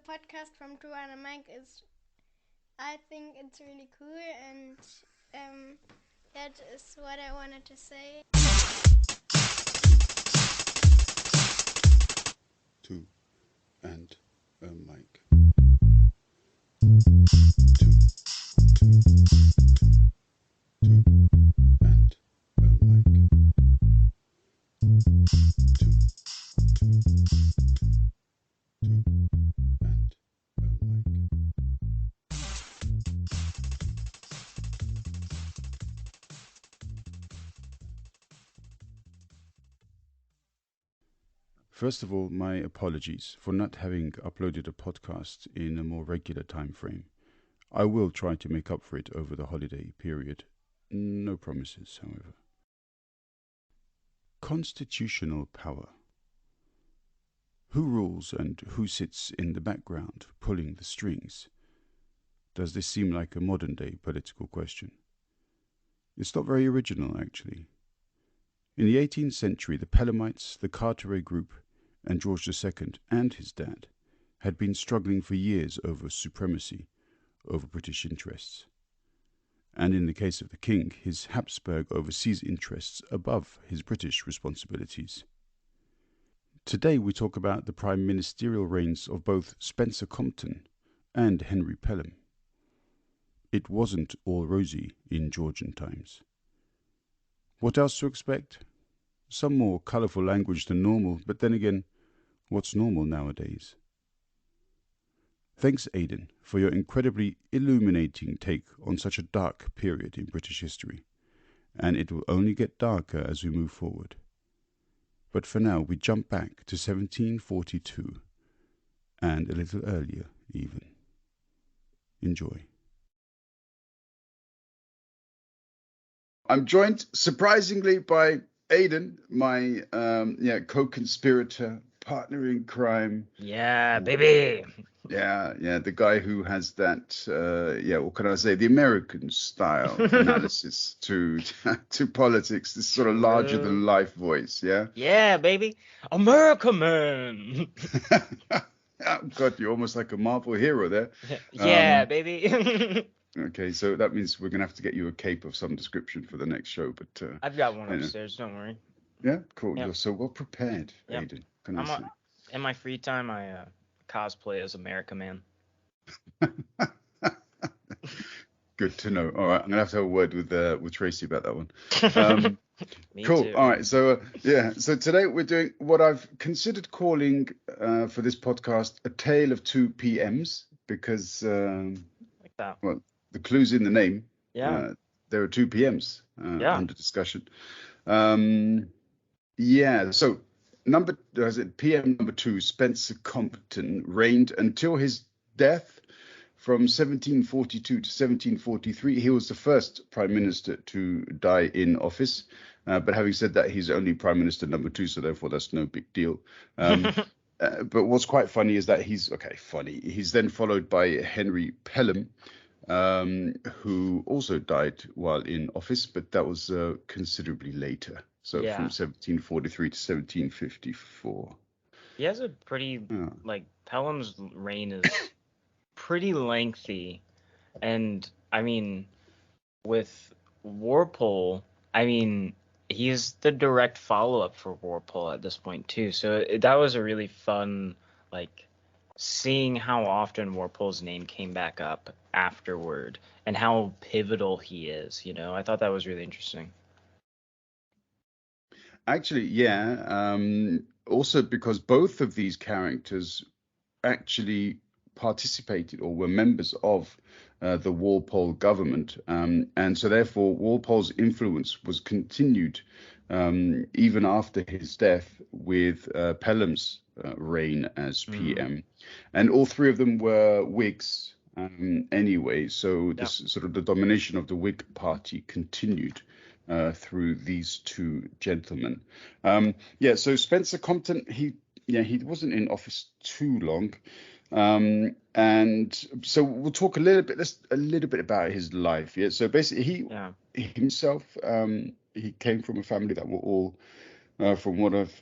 podcast from Drew and Mike is, I think it's really cool, and that is what I wanted to say. Two and a mic. Two, two, two, two and a mic. Two, two, two, two and a mic. First of all, my apologies for not having uploaded a podcast in a more regular time frame. I will try to make up for it over the holiday period. No promises, however. Constitutional power. Who rules and who sits in the background, pulling the strings? Does this seem like a modern-day political question? It's not very original, actually. In the 18th century, the Pelhamites, the Carteret group, and George II and his dad had been struggling for years over supremacy over British interests. And in the case of the king, his Habsburg overseas interests above his British responsibilities. Today we talk about the prime ministerial reigns of both Spencer Compton and Henry Pelham. It wasn't all rosy in Georgian times. What else to expect? Some more colourful language than normal, but then again, what's normal nowadays? Thanks, Aidan, for your incredibly illuminating take on such a dark period in British history, and it will only get darker as we move forward. But for now, we jump back to 1742, and a little earlier even. Enjoy. I'm joined, surprisingly, by Aidan, my co-conspirator, partner in crime. Yeah, baby. Yeah, the guy who has that, what can I say, the American style analysis to politics, this sort of larger than life voice, yeah? Yeah, baby. America, man. Oh, God, you're almost like a Marvel hero there. Yeah, baby. Okay, so that means we're going to have to get you a cape of some description for the next show, but... I've got one upstairs, don't worry. Yeah, cool. Yep. You're so well prepared, Yep. Aidan. Can I say? In my free time, I cosplay as America Man. Good to know. All right, I'm gonna have to have a word with Tracy about that one. Me cool. too. All right. So so today we're doing what I've considered calling for this podcast a tale of two PMs because like that. Well, the clue's in the name. Yeah. There are two PMs under discussion. So PM number 2, Spencer Compton, reigned until his death from 1742 to 1743. He was the first prime minister to die in office. But having said that, he's only prime minister number 2, so therefore that's no big deal. But what's quite funny is that he's then followed by Henry Pelham, who also died while in office, but that was considerably later. So from 1743 to 1754. He has a pretty, Pelham's reign is pretty lengthy. And, I mean, with Walpole, he's the direct follow-up for Walpole at this point, too. So that was a really fun, seeing how often Walpole's name came back up afterward and how pivotal he is, I thought that was really interesting. Actually, yeah. Also because both of these characters actually participated or were members of the Walpole government. And so therefore Walpole's influence was continued even after his death with Pelham's reign as PM. And all three of them were Whigs anyway. So this sort of the domination of the Whig party continued through these two gentlemen. So Spencer Compton, he wasn't in office too long. And so we'll talk a little bit about his life. Yeah. So basically he himself, he came from a family that were all from what I've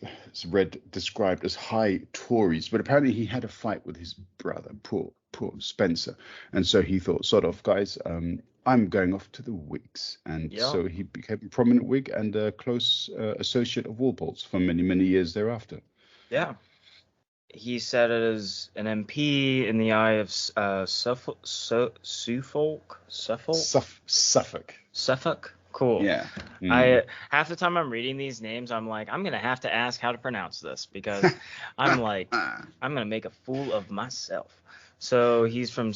read, described as high Tories. But apparently he had a fight with his brother, poor Spencer. And so he thought, sort of, guys, I'm going off to the Whigs. And Yeah. so he became a prominent Whig and a close associate of Walpole's for many, many years thereafter. Yeah. He sat as an MP in the eye of Suffolk. Suffolk. Cool. Yeah. I half the time I'm reading these names, I'm like, I'm gonna have to ask how to pronounce this because I'm like, I'm gonna make a fool of myself. So he's from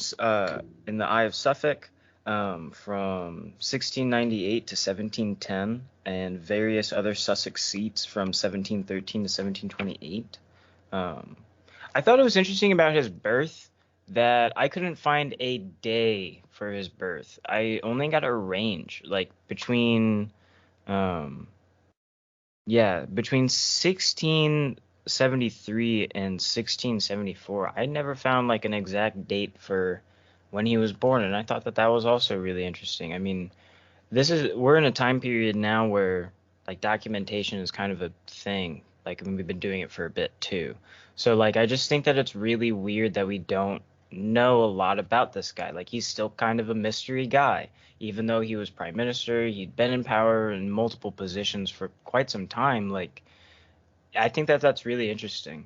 in the Eye of Suffolk, from 1698 to 1710, and various other Sussex seats from 1713 to 1728. I thought it was interesting about his birth that I couldn't find a day for his birth. I only got a range, like between, between 1673 and 1674. I never found like an exact date for when he was born, and I thought that was also really interesting. I mean, we're in a time period now where like documentation is kind of a thing. Like, I mean, we've been doing it for a bit too. So like, I just think that it's really weird that we don't know a lot about this guy. Like, he's still kind of a mystery guy, even though he was prime minister. He'd been in power in multiple positions for quite some time. Like, I think that that's really interesting.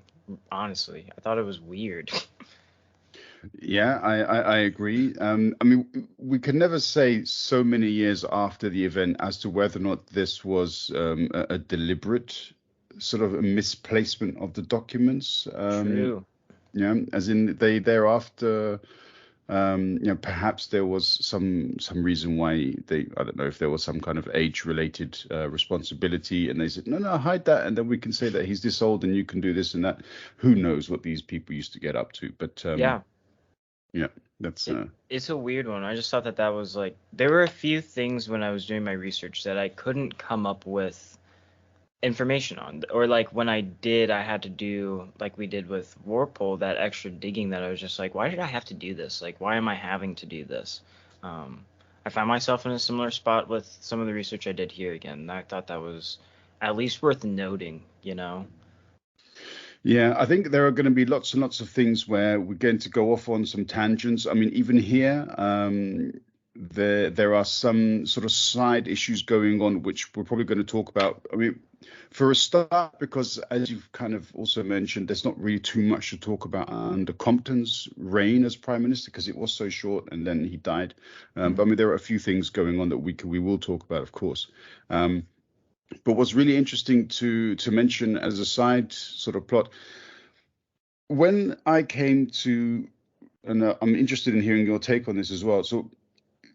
Honestly, I thought it was weird. Yeah, I agree. I mean, we can never say so many years after the event as to whether or not this was a deliberate sort of a misplacement of the documents. True. Yeah, as in they thereafter, perhaps there was some reason why I don't know if there was some kind of age-related responsibility, and they said, no, hide that, and then we can say that he's this old and you can do this and that. Who knows what these people used to get up to? But Yeah. yeah, that's it's a weird one. I just thought that was like, there were a few things when I was doing my research that I couldn't come up with information on, or like when I did, I had to do like we did with Warpole, that extra digging that I was just like, why did I have to do this? Like, why am I having to do this? I found myself in a similar spot with some of the research I did here again. And I thought that was at least worth noting, you know? Yeah, I think there are going to be lots and lots of things where we're going to go off on some tangents. I mean, even here, there are some sort of side issues going on, which we're probably going to talk about. I mean, for a start, because as you've kind of also mentioned, there's not really too much to talk about under Compton's reign as prime minister because it was so short and then he died. But I mean, there are a few things going on that we will talk about, of course. But what's really interesting to mention as a side sort of plot, when I came to, and I'm interested in hearing your take on this as well. So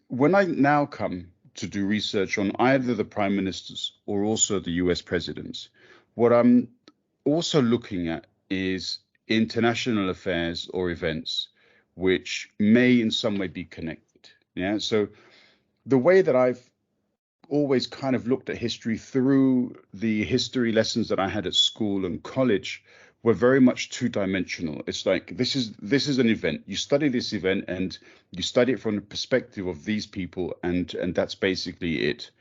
when I now come to do research on either the prime ministers or also the US presidents, what I'm also looking at is international affairs or events which may in some way be connected. Yeah. So the way that I've always kind of looked at history through the history lessons that I had at school and college were very much two-dimensional. It's like this is an event. You study this event and you study it from the perspective of these people, and that's basically it.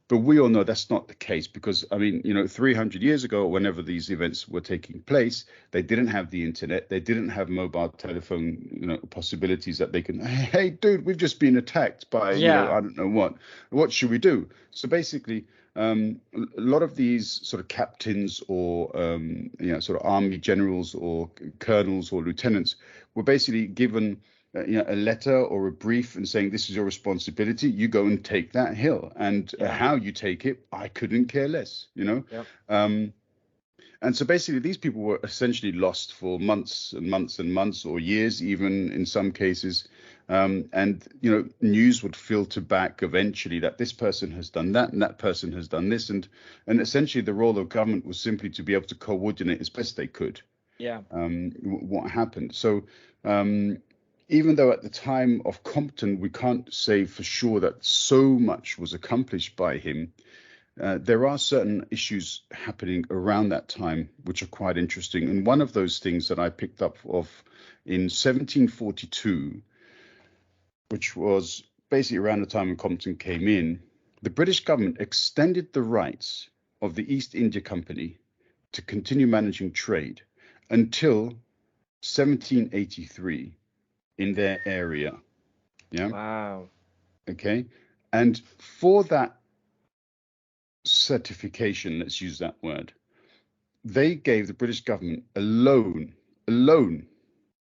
But we all know that's not the case because, I mean, 300 years ago, whenever these events were taking place, they didn't have the internet. They didn't have mobile telephone, possibilities that they can, hey, dude, we've just been attacked by, I don't know what. What should we do? So basically, a lot of these sort of captains or, sort of army generals or colonels or lieutenants were basically given a letter or a brief and saying, this is your responsibility. You go and take that hill. And how you take it, I couldn't care less, Yep. And so basically these people were essentially lost for months and months and months or years, even in some cases. And, news would filter back eventually that this person has done that and that person has done this. And essentially the role of government was simply to be able to coordinate as best they could. Yeah. What happened. So even though at the time of Compton, we can't say for sure that so much was accomplished by him, there are certain issues happening around that time which are quite interesting. And one of those things that I picked up of in 1742, which was basically around the time when Compton came in, the British government extended the rights of the East India Company to continue managing trade until 1783 in their area. Yeah. Wow. Okay. And for that certification, let's use that word, they gave the British government a loan.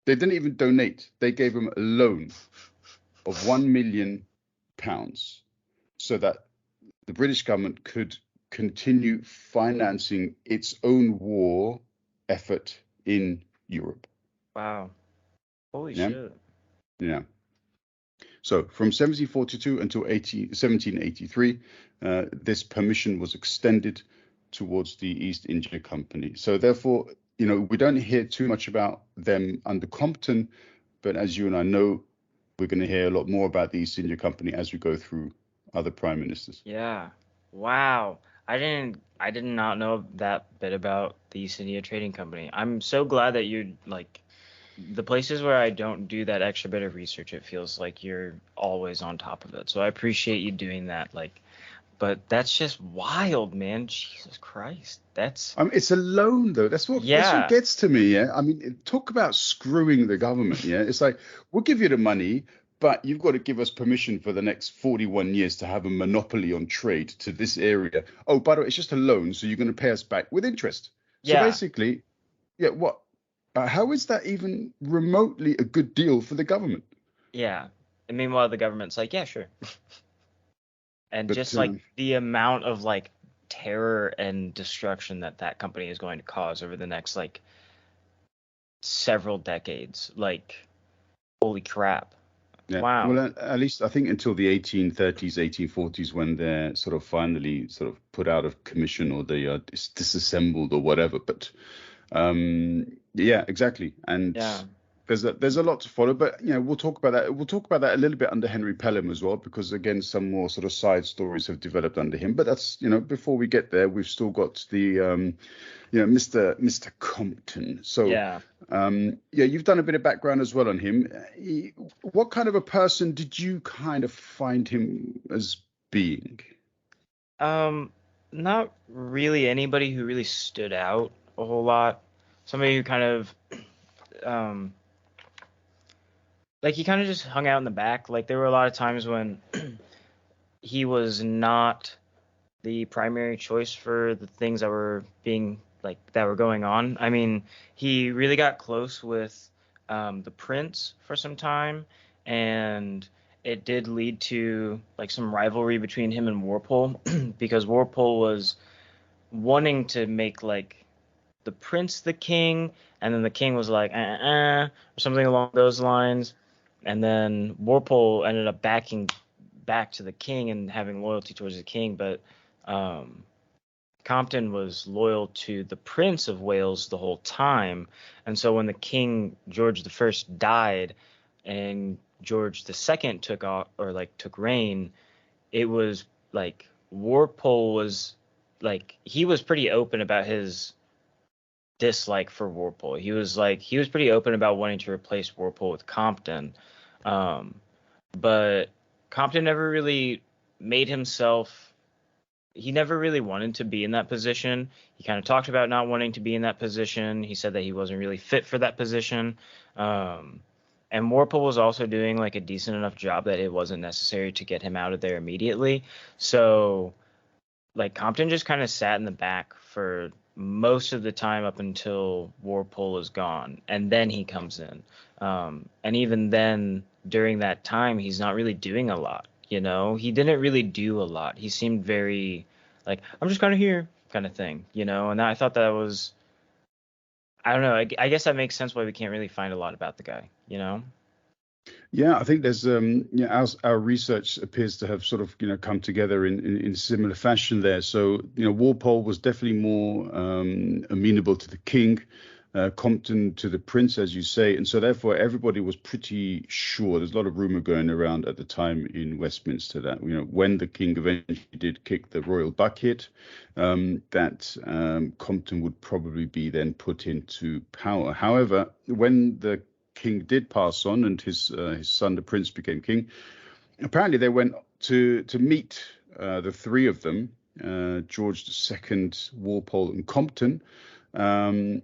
They didn't even donate. They gave them a loan of £1 million so that the British government could continue financing its own war effort in Europe. Wow. Holy Yeah. shit. Yeah. So from 1742 until 1783, this permission was extended towards the East India Company. So therefore, we don't hear too much about them under Compton, but as you and I know, we're going to hear a lot more about the East India Company as we go through other prime ministers. Yeah. Wow. I did not know that bit about the East India Trading Company. I'm so glad that you're like the places where I don't do that extra bit of research, it feels like you're always on top of it. So I appreciate you doing that. Like, but that's just wild, man. Jesus Christ. That's It's a loan, though. That's what yeah. gets to me. Yeah, I mean, talk about screwing the government. Yeah, it's like we'll give you the money, but you've got to give us permission for the next 41 years to have a monopoly on trade to this area. Oh, by the way, it's just a loan, so you're going to pay us back with interest. So Yeah. basically, yeah, what? How is that even remotely a good deal for the government? Yeah. And meanwhile, the government's like, yeah, sure. And But just like the amount of like terror and destruction that company is going to cause over the next like several decades. Like, holy crap. yeah, Wow. well, at least I think until the 1830s, 1840s, when they're sort of finally sort of put out of commission or they are disassembled or whatever. But yeah, exactly. And Yeah. there's a lot to follow, but we'll talk about that. We'll talk about that a little bit under Henry Pelham as well, because again, some more sort of side stories have developed under him. But that's before we get there, we've still got the Mr. Compton. So Yeah. yeah, you've done a bit of background as well on him. What kind of a person did you kind of find him as being? Not really anybody who really stood out a whole lot. Somebody who kind of um like he kind of just hung out in the back. Like there were a lot of times when he was not the primary choice for the things that were being like that were going on. I mean, he really got close with the prince for some time, and it did lead to like some rivalry between him and Walpole because Walpole was wanting to make like the prince the king, and then the king was like or something along those lines, and then Walpole ended up backing back to the king and having loyalty towards the king, but um, Compton was loyal to the Prince of Wales the whole time, and so when the King George I died and George II took reign, it was like Walpole was like he was pretty open about his dislike for Walpole. He was pretty open about wanting to replace Walpole with Compton, um, but Compton never really made himself. He never really wanted to be in that position. He kind of talked about not wanting to be in that position. He said that he wasn't really fit for that position. Um, and Warple was also doing like a decent enough job that it wasn't necessary to get him out of there immediately. So like Compton just kind of sat in the back for most of the time up until Warpole is gone, and then he comes in. And even then, during that time, he's not really doing a lot. He didn't really do a lot. He seemed very like I'm just kind of here, kind of thing. And I thought that was I don't know. I guess that makes sense why we can't really find a lot about the guy. Yeah, I think there's our research appears to have sort of come together in similar fashion there. So Walpole was definitely more amenable to the king, Compton to the prince, as you say, and so therefore everybody was pretty sure. There's a lot of rumor going around at the time in Westminster that when the king eventually did kick the royal bucket, that Compton would probably be then put into power. However, when the king did pass on and his son the prince became king, apparently they went to meet the three of them George II, Walpole, and Compton. And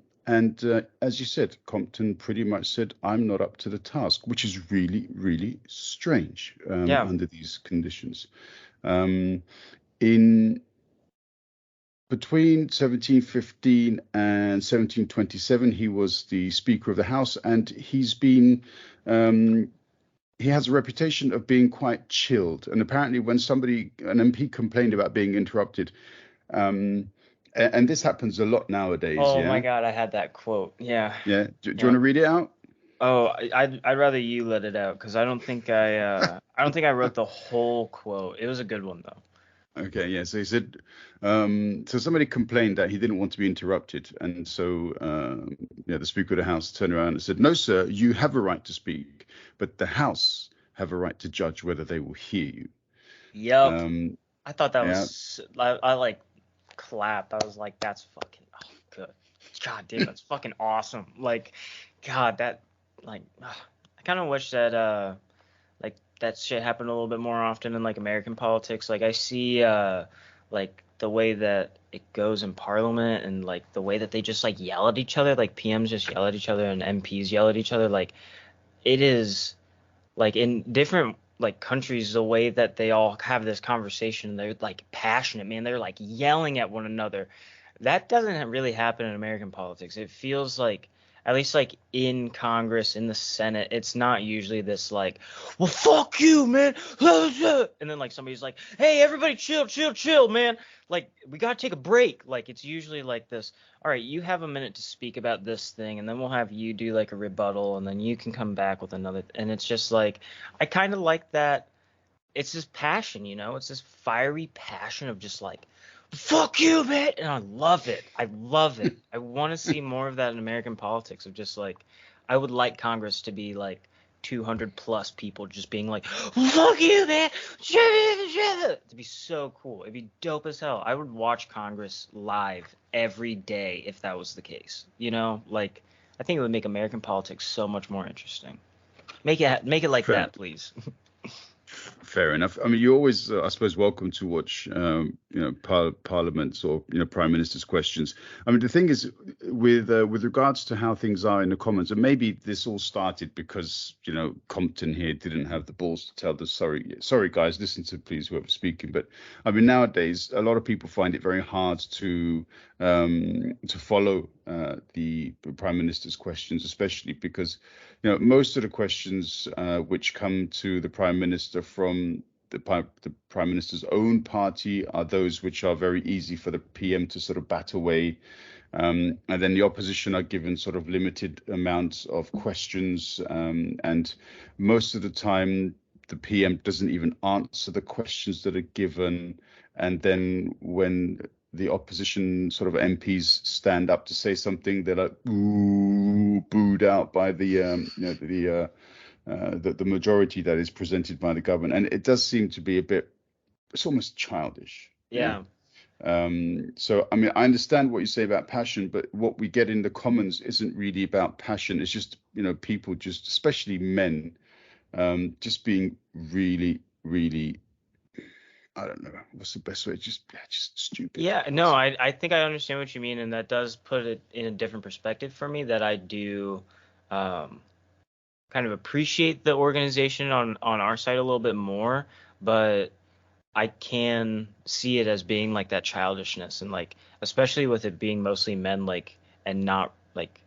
as you said, Compton pretty much said, I'm not up to the task, which is really, really strange under these conditions. In between 1715 and 1727, he was the Speaker of the House, and he's been he has a reputation of being quite chilled. And apparently when an MP complained about being interrupted, and this happens a lot nowadays. Oh my God, I had that quote. Yeah. Yeah. Do you want to read it out? Oh, I'd rather you let it out, because I don't think I wrote the whole quote. It was a good one though. Okay, yeah. So he said, so somebody complained that he didn't want to be interrupted, and so the Speaker of the House turned around and said, "No, sir, you have a right to speak, but the House have a right to judge whether they will hear you." Yep. I thought that was I like clapped. I was like, "That's fucking good. God damn, that's fucking awesome." Like, God, that I kind of wish that that shit happened a little bit more often in like American politics. Like I see like the way that it goes in Parliament, and like the way that they just like yell at each other, like PMs just yell at each other and MPs yell at each other. Like it is like in different like countries, the way that they all have this conversation, they're like passionate, man. They're like yelling at one another. That doesn't really happen in American politics. It feels like, at least like in Congress, in the Senate, it's not usually this like, well, fuck you, man. And then like somebody's like, hey, everybody chill, man. Like, we got to take a break. Like, it's usually like this, all right, you have a minute to speak about this thing, and then we'll have you do like a rebuttal, and then you can come back with another. And it's just like, I kind of like that. It's this passion, it's this fiery passion of just like, fuck you, man. And I love it. I want to see more of that in American politics, of just like, I would like Congress to be like 200 plus people just being like, fuck you, man. To be so cool. It'd be dope as hell. I would watch Congress live every day if that was the case. Like, I think it would make American politics so much more interesting. Make it like that, please. Fair enough. I mean, you're always, I suppose, welcome to watch, Parliament's or Prime Minister's questions. I mean, the thing is, with regards to how things are in the Commons, and maybe this all started because Compton here didn't have the balls to tell the sorry guys, listen to please whoever's speaking. But I mean, nowadays a lot of people find it very hard to follow the Prime Minister's questions, especially because most of the questions which come to the Prime Minister from the Prime Minister's own party are those which are very easy for the PM to sort of bat away. And then the opposition are given sort of limited amounts of questions. And most of the time, the PM doesn't even answer the questions that are given. And then when the opposition sort of MPs stand up to say something, they're like booed out by the majority that is presented by the government, and it does seem to be it's almost childish. Yeah. So I mean, I understand what you say about passion, but what we get in the Commons isn't really about passion. It's just people, just especially men, just being really, really, I don't know what's the best way. Just stupid. Yeah, no, I think I understand what you mean, and that does put it in a different perspective for me, that I do kind of appreciate the organization on our side a little bit more, but I can see it as being like that childishness, and like especially with it being mostly men, like, and not like,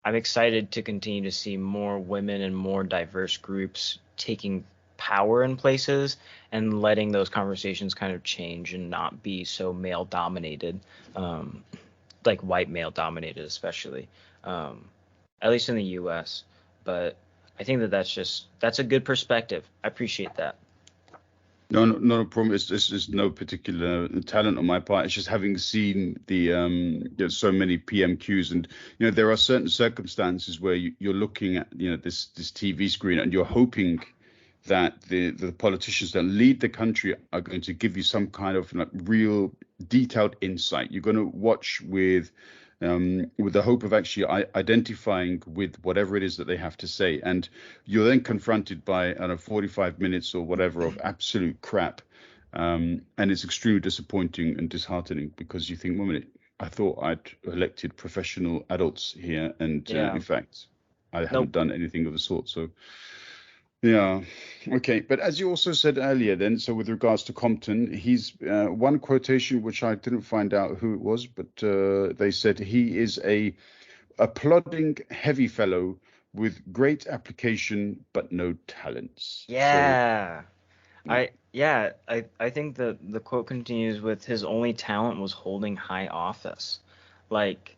I'm excited to continue to see more women and more diverse groups taking power in places and letting those conversations kind of change and not be so male dominated, like white male dominated, especially, at least in the US. But I think that's a good perspective. I appreciate that. No, not a problem. It's just no particular talent on my part. It's just having seen the so many PMQs, and there are certain circumstances where you're looking at this TV screen and you're hoping that the politicians that lead the country are going to give you some kind of real detailed insight. You're going to watch with the hope of actually identifying with whatever it is that they have to say. And you're then confronted by 45 minutes or whatever of absolute crap. And it's extremely disappointing and disheartening because you think, 1 minute, I thought I'd elected professional adults here, and Yeah. in fact, I haven't Nope. done anything of the sort. So, yeah, okay. But as you also said earlier, then, so with regards to Compton, he's one quotation which I didn't find out who it was, but they said he is a plodding, heavy fellow with great application but no talents. So, Yeah. I think the quote continues with his only talent was holding high office. Like,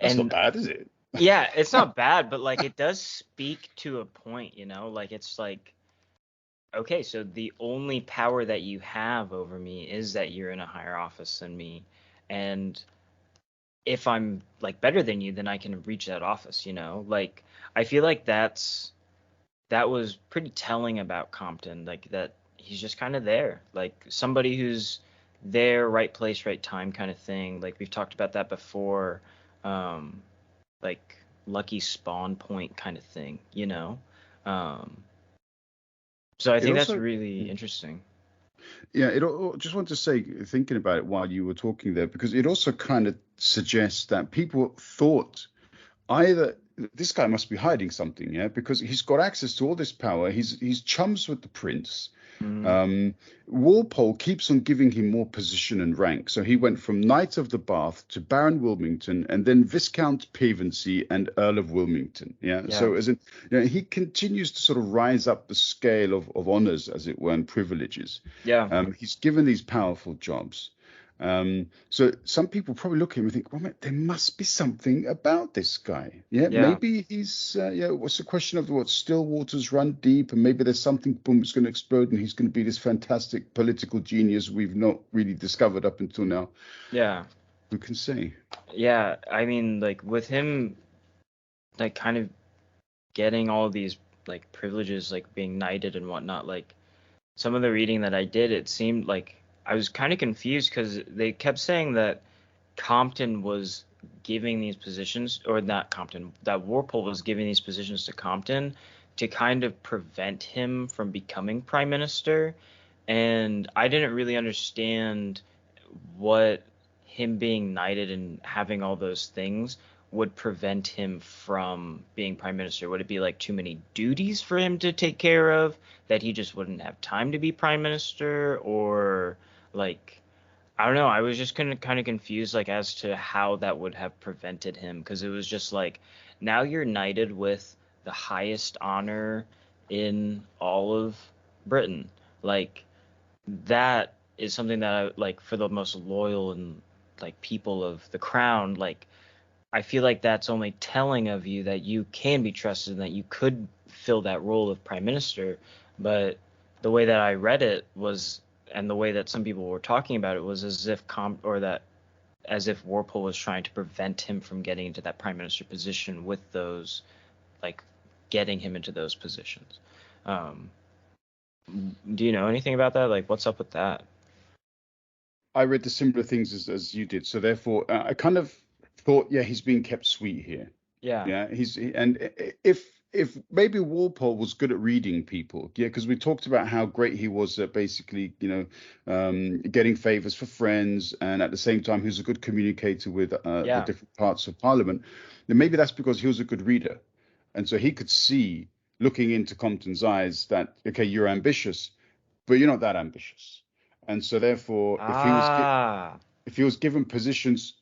that's not and bad, is it? yeah, it's not bad, but like it does speak to a point, you know? Like it's like, okay, so the only power that you have over me is that you're in a higher office than me. And if I'm like better than you, then I can reach that office, you know? Like I feel like that was pretty telling about Compton, like that he's just kind of there, like somebody who's there, right place, right time kind of thing. Like we've talked about that before, um, like lucky spawn point kind of thing, you know? Um, so I It think that's also, really interesting. yeah, just want to say, thinking about it while you were talking there, because it also kind of suggests that people thought either this guy must be hiding something, yeah, because he's got access to all this power. He's chums with the prince. Mm, Um, Walpole keeps on giving him more position and rank. So he went from Knight of the Bath to Baron Wilmington, and then Viscount Pevensey and Earl of Wilmington. Yeah. yeah, So as in, he continues to sort of rise up the scale of honors, as it were, and privileges. yeah, He's given these powerful jobs. So some people probably look at him and think, well, man, there must be something about this guy. Yeah, yeah, maybe he's, what's the question of what still waters run deep, and maybe there's something, boom, it's going to explode, and he's going to be this fantastic political genius we've not really discovered up until now. yeah, Who can say? yeah. I mean, like with him, like kind of getting all these like privileges, like being knighted and whatnot, like some of the reading that I did, it seemed like I was kind of confused because they kept saying that Compton was giving these positions, or not Compton, that Warpole was giving these positions to Compton to kind of prevent him from becoming prime minister. And I didn't really understand what him being knighted and having all those things would prevent him from being prime minister. Would it be like too many duties for him to take care of that he just wouldn't have time to be prime minister? Or like I don't know, I was just kind of confused like as to how that would have prevented him, because it was just like now you're knighted with the highest honor in all of Britain. Like that is something that I like for the most loyal and like people of the crown. Like I feel like that's only telling of you that you can be trusted and that you could fill that role of prime minister. But the way that I read it was, and the way that some people were talking about it was as if as if Warpole was trying to prevent him from getting into that prime minister position with those, like getting him into those positions. Um, do you know anything about that? Like, what's up with that? I read the similar things as you did. So therefore, I kind of thought, yeah, he's being kept sweet here. Yeah. Yeah, and if maybe Walpole was good at reading people, yeah, because we talked about how great he was at basically, getting favors for friends, and at the same time he was a good communicator with the Yeah. different parts of Parliament. Then maybe that's because he was a good reader, and so he could see, looking into Compton's eyes, that okay, you're ambitious, but you're not that ambitious, and so therefore, Ah. if he was given positions,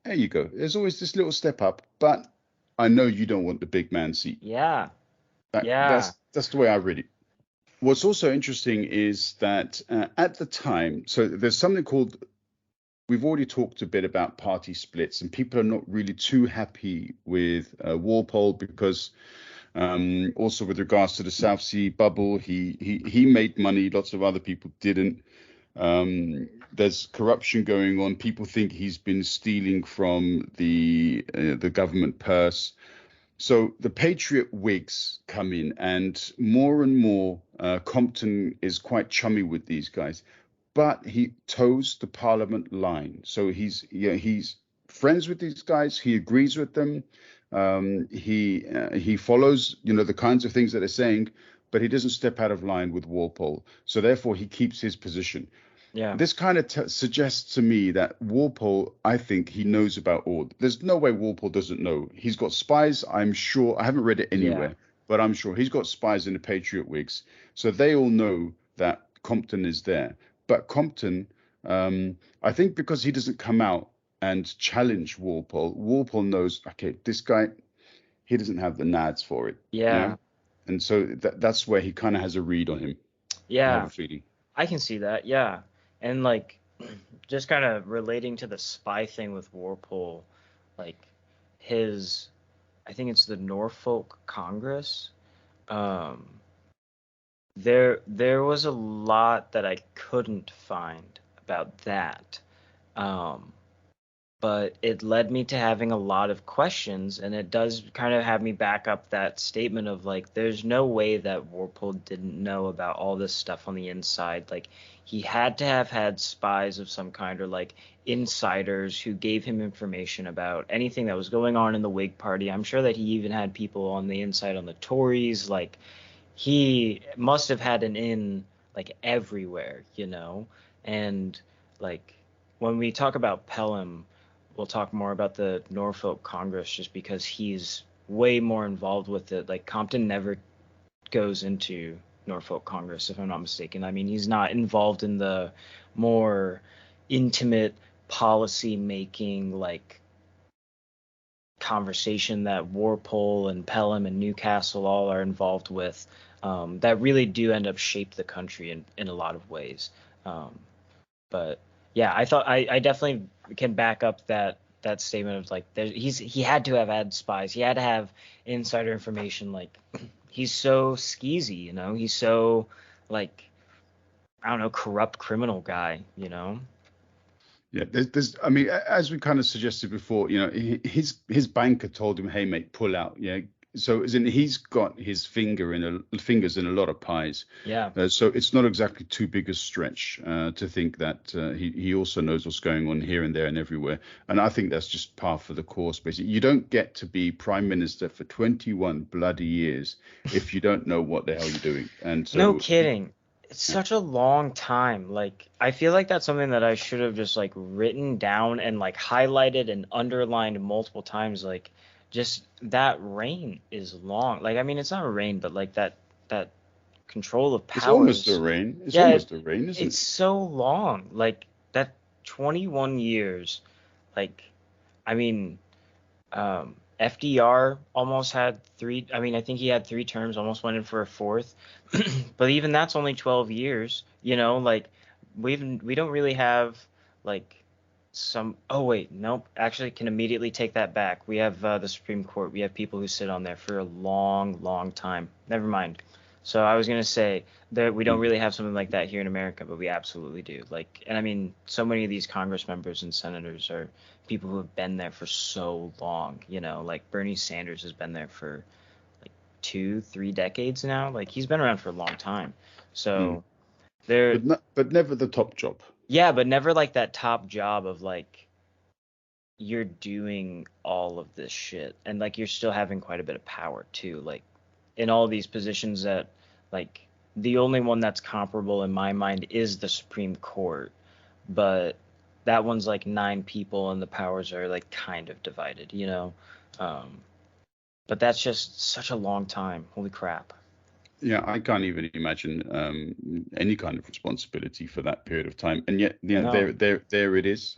there you go. There's always this little step up, but I know you don't want the big man seat. Yeah. That Yeah. that's the way I read it. What's also interesting is that at the time, so there's something called. We've already talked a bit about party splits, and people are not really too happy with Walpole because also with regards to the South Sea bubble, he made money, lots of other people didn't. There's corruption going on. People think he's been stealing from the government purse. So the Patriot Whigs come in, and more, Compton is quite chummy with these guys, but he toes the Parliament line. So he's friends with these guys. He agrees with them. He follows the kinds of things that they're saying, but he doesn't step out of line with Walpole. So therefore, he keeps his position. Yeah. This kind of suggests to me that Walpole, I think he knows about all. There's no way Walpole doesn't know. He's got spies, I'm sure. I haven't read it Yeah. anywhere, but I'm sure he's got spies in the Patriot Whigs. So they all know that Compton is there. But Compton, I think because he doesn't come out and challenge Walpole, Walpole knows, okay, this guy, he doesn't have the nads for it. Yeah. And so that's where he kind of has a read on him. I have Yeah. a feeling. I can see that. Yeah. And like just kind of relating to the spy thing with Walpole, like his, I think it's the Norfolk Congress. Um, there was a lot that I couldn't find about that. Um, but it led me to having a lot of questions, and it does kind of have me back up that statement of like there's no way that Walpole didn't know about all this stuff on the inside. Like he had to have had spies of some kind, or like insiders who gave him information about anything that was going on in the Whig Party. I'm sure that he even had people on the inside on the Tories. Like he must have had an in like everywhere, you know? And like when we talk about Pelham, we'll talk more about the Norfolk Congress just because he's way more involved with it. Like Compton never goes into Norfolk Congress, if I'm not mistaken. I mean, he's not involved in the more intimate policy making, like conversation that Walpole and Pelham and Newcastle all are involved with, that really do end up shape the country in a lot of ways. Um, but yeah, I definitely can back up that statement of like he had to have had spies. He had to have insider information. Like he's so skeezy, you know. He's so like I don't know, corrupt criminal guy, you know. Yeah, I mean, as we kind of suggested before, his banker told him, "Hey, mate, pull out." Yeah, so as in he's got his fingers in a lot of pies. Yeah. So it's not exactly too big a stretch to think that he also knows what's going on here and there and everywhere. And I think that's just par for the course. Basically, you don't get to be prime minister for 21 bloody years if you don't know what the hell you're doing. And No so, kidding. It's yeah. such a long time. Like, I feel like that's something that I should have just like written down and like highlighted and underlined multiple times. Like, just that reign is long. Like, I mean, it's not a reign, but like that control of It's almost a powers. reign. It's Yeah, almost a reign, isn't it's it? so long. Like that 21 years. Like, I mean, FDR almost had three. I mean, I think he had three terms, almost went in for a fourth. But even that's only 12 years. You know, like we don't really have like some. Oh wait, nope. Actually, can immediately take that back. We have the Supreme Court. We have people who sit on there for a long, long time. Never mind. So I was gonna say that we don't really have something like that here in America, but we absolutely do. Like, and I mean, so many of these Congress members and senators are people who have been there for so long, you know, like Bernie Sanders has been there for like 2, 3 decades now. Like he's been around for a long time. Mm. So they're But never the top job. yeah, but never like that top job of like you're doing all of this shit and like you're still having quite a bit of power too. Like in all these positions that like the only one that's comparable in my mind is the Supreme Court, but that one's like 9 people and the powers are like kind of divided, you know. Um, but that's just such a long time. Holy crap. Yeah, I can't even imagine any kind of responsibility for that period of time. And yet, yeah, No. there it is.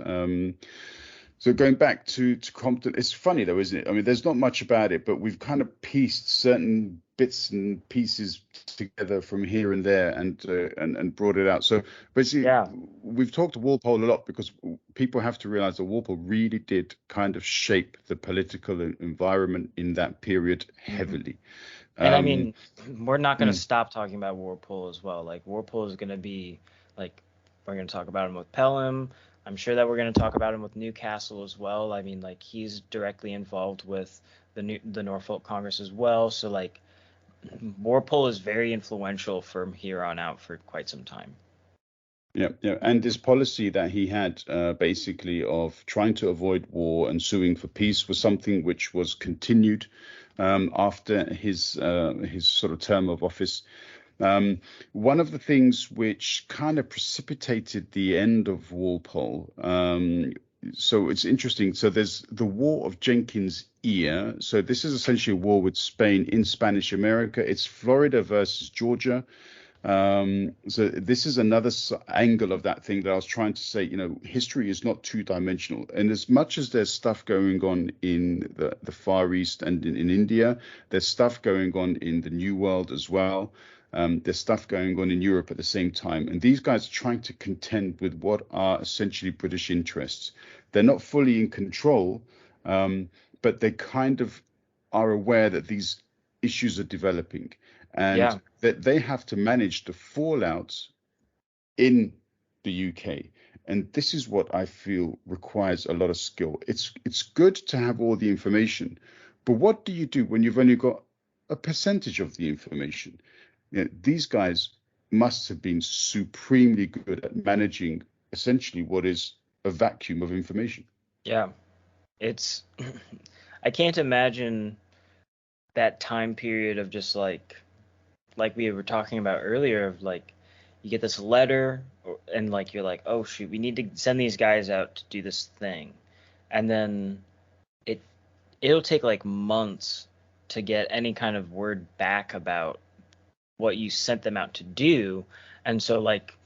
So going back to Compton, it's funny though, isn't it? I mean, there's not much about it, but we've kind of pieced certain bits and pieces together from here and there, and brought it out. So basically, Yeah. we've talked to Walpole a lot because people have to realize that Walpole really did kind of shape the political environment in that period Hmm. heavily. And I Um, mean, we're not going to mm, stop talking about Warpole as well. Like Warpole is going to be like we're going to talk about him with Pelham. I'm sure that we're going to talk about him with Newcastle as well. I mean, like he's directly involved with the Norfolk Congress as well. So like Warpole is very influential from here on out for quite some time. yeah, yeah, and this policy that he had, basically of trying to avoid war and suing for peace, was something which was continued after his sort of term of office. One of the things which kind of precipitated the end of Walpole, so it's interesting. So there's the War of Jenkins' Ear. So this is essentially a war with Spain in Spanish America. It's Florida versus Georgia. So this is another angle of that thing that I was trying to say. History is not two-dimensional, and as much as there's stuff going on in the Far East and in India, there's stuff going on in the New World as well. There's stuff going on in Europe at the same time, and these guys are trying to contend with what are essentially British interests. They're not fully in control, but they kind of are aware that these issues are developing, and that they have to manage the fallout in the UK. And this is what I feel requires a lot of skill. It's good to have all the information, but what do you do when you've only got a percentage of the information? These guys must have been supremely good at managing essentially what is a vacuum of information. Yeah, it's I can't imagine that time period of just like we were talking about earlier, of like you get this letter and like you're like, oh shoot, we need to send these guys out to do this thing, and then it'll take like months to get any kind of word back about what you sent them out to do. And so like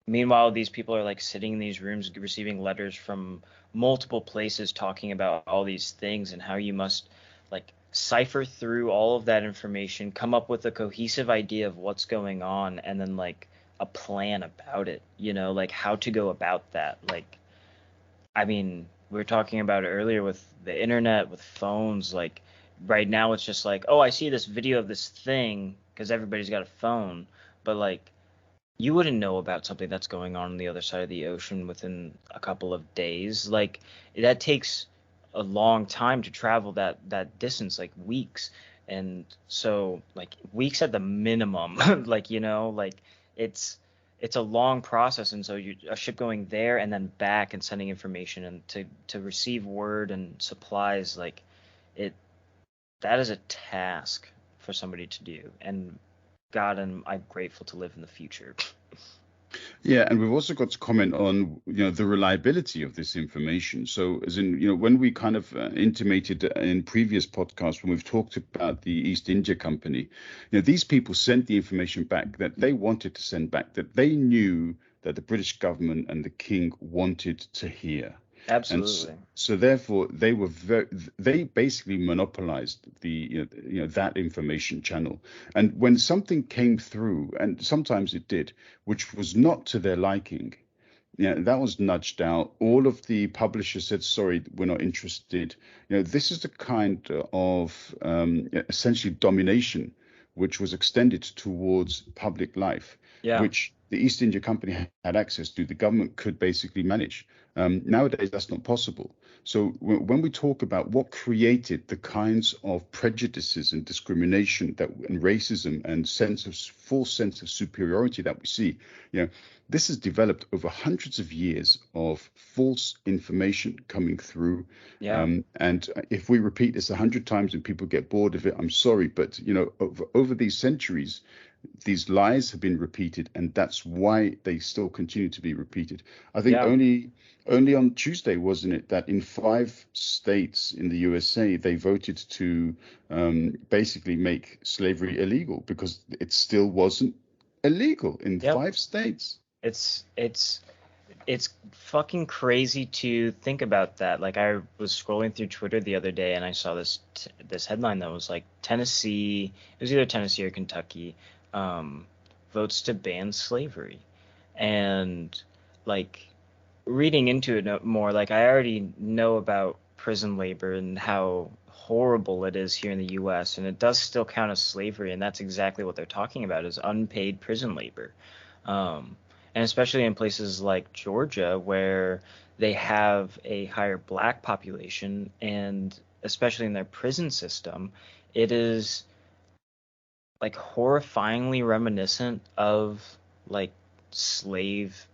meanwhile these people are like sitting in these rooms receiving letters from multiple places talking about all these things and how you must like cipher through all of that information, come up with a cohesive idea of what's going on, and then like a plan about it, like how to go about that. Like, I mean, we were talking about it earlier with the internet, with phones. Like right now it's just like, oh, I see this video of this thing because everybody's got a phone, but like you wouldn't know about something that's going on the other side of the ocean within a couple of days. Like that takes a long time to travel that distance, like weeks. And so like weeks at the minimum, like like it's a long process. And so a ship going there and then back and sending information and to receive word and supplies, like it that is a task for somebody to do. And God, and I'm grateful to live in the future. Yeah, and we've also got to comment on the reliability of this information. So, as in when we kind of intimated in previous podcasts when we've talked about the East India Company, these people sent the information back that they wanted to send back, that they knew that the British government and the king wanted to hear. Absolutely. And so therefore they basically monopolized that information channel. And when something came through, and sometimes it did, which was not to their liking, that was nudged out. All of the publishers said, sorry, we're not interested. This is the kind of essentially domination which was extended towards public life, which the East India Company had access to. The government could basically manage. Nowadays, that's not possible. So when we talk about what created the kinds of prejudices and discrimination and racism and false sense of superiority that we see, this has developed over hundreds of years of false information coming through. And if we repeat this 100 times and people get bored of it, I'm sorry, but over these centuries, these lies have been repeated, and that's why they still continue to be repeated. I think only on Tuesday, wasn't it, that in 5 states in the USA they voted to basically make slavery illegal because it still wasn't illegal in 5 states. It's fucking crazy to think about that. Like I was scrolling through Twitter the other day and I saw this headline that was like Tennessee, it was either Tennessee or Kentucky, votes to ban slavery. And like reading into it more, like I already know about prison labor and how horrible it is here in the US, and it does still count as slavery, and that's exactly what they're talking about is unpaid prison labor. And especially in places like Georgia where they have a higher black population, and especially in their prison system, it is like horrifyingly reminiscent of like slaved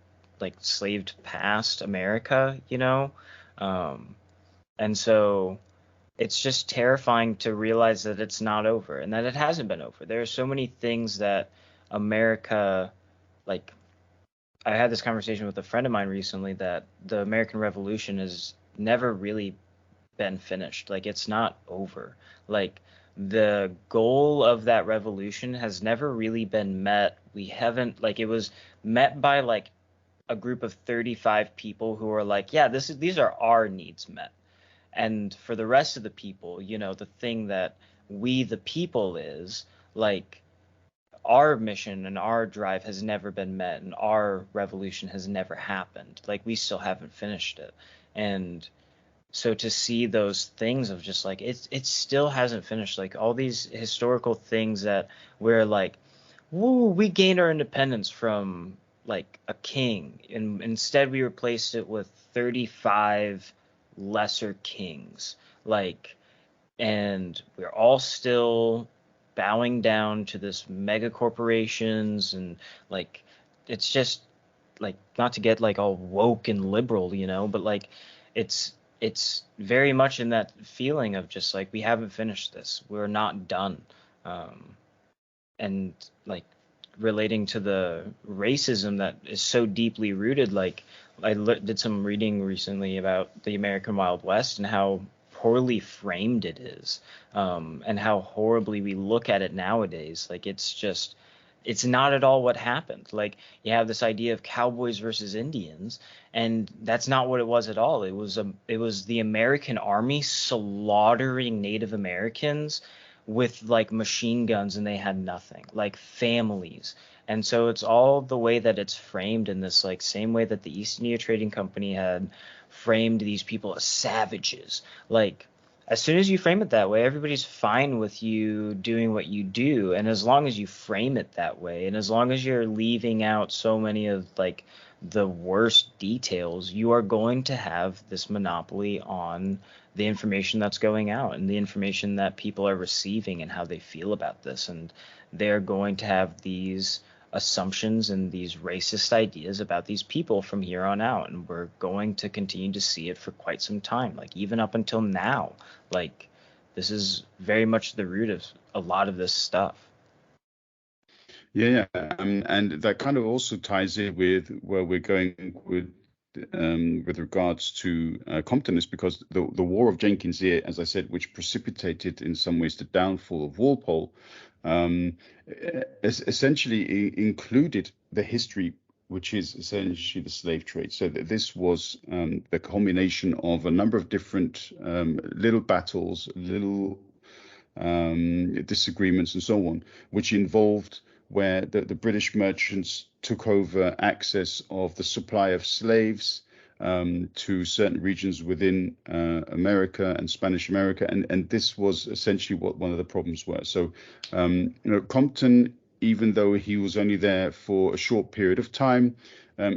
past America, and so it's just terrifying to realize that it's not over and that it hasn't been over. There are so many things that America, like, I had this conversation with a friend of mine recently that the American Revolution has never really been finished. Like, it's not over. Like, the goal of that revolution has never really been met. We haven't, like, it was met by like a group of 35 people who are like, yeah, these are our needs met. And for the rest of the people, the thing that we the people is like, our mission and our drive has never been met, and our revolution has never happened. Like, we still haven't finished it. And so to see those things of just like, it still hasn't finished, like all these historical things that we're like, woo, we gained our independence from like a king, and instead we replaced it with 35 lesser kings, like, and we're all still bowing down to this mega corporations, and like, it's just like, not to get like all woke and liberal, but like, it's very much in that feeling of just like, we haven't finished this, we're not done. And like, relating to the racism that is so deeply rooted, like, I did some reading recently about the American Wild West and how poorly framed it is, and how horribly we look at it nowadays. Like, it's not at all what happened. Like, you have this idea of cowboys versus Indians, and that's not what it was at all. It was the American army slaughtering Native Americans with like machine guns, and they had nothing, like families. And so it's all the way that it's framed in this like same way that the East India Trading Company had framed these people as savages. Like, as soon as you frame it that way, everybody's fine with you doing what you do. And as long as you frame it that way, and as long as you're leaving out so many of like the worst details, you are going to have this monopoly on the information that's going out and the information that people are receiving and how they feel about this. And they're going to have these assumptions and these racist ideas about these people from here on out, and we're going to continue to see it for quite some time, like even up until now. Like, this is very much the root of a lot of this stuff. Yeah, and that kind of also ties in with where we're going with regards to Compton, is because the War of Jenkins here, as I said, which precipitated in some ways the downfall of Walpole, essentially included the history, which is essentially the slave trade. So that this was the culmination of a number of different little battles, little disagreements, and so on, which involved where the British merchants took over access of the supply of slaves to certain regions within America and Spanish America, and this was essentially what one of the problems were. So, Compton, even though he was only there for a short period of time,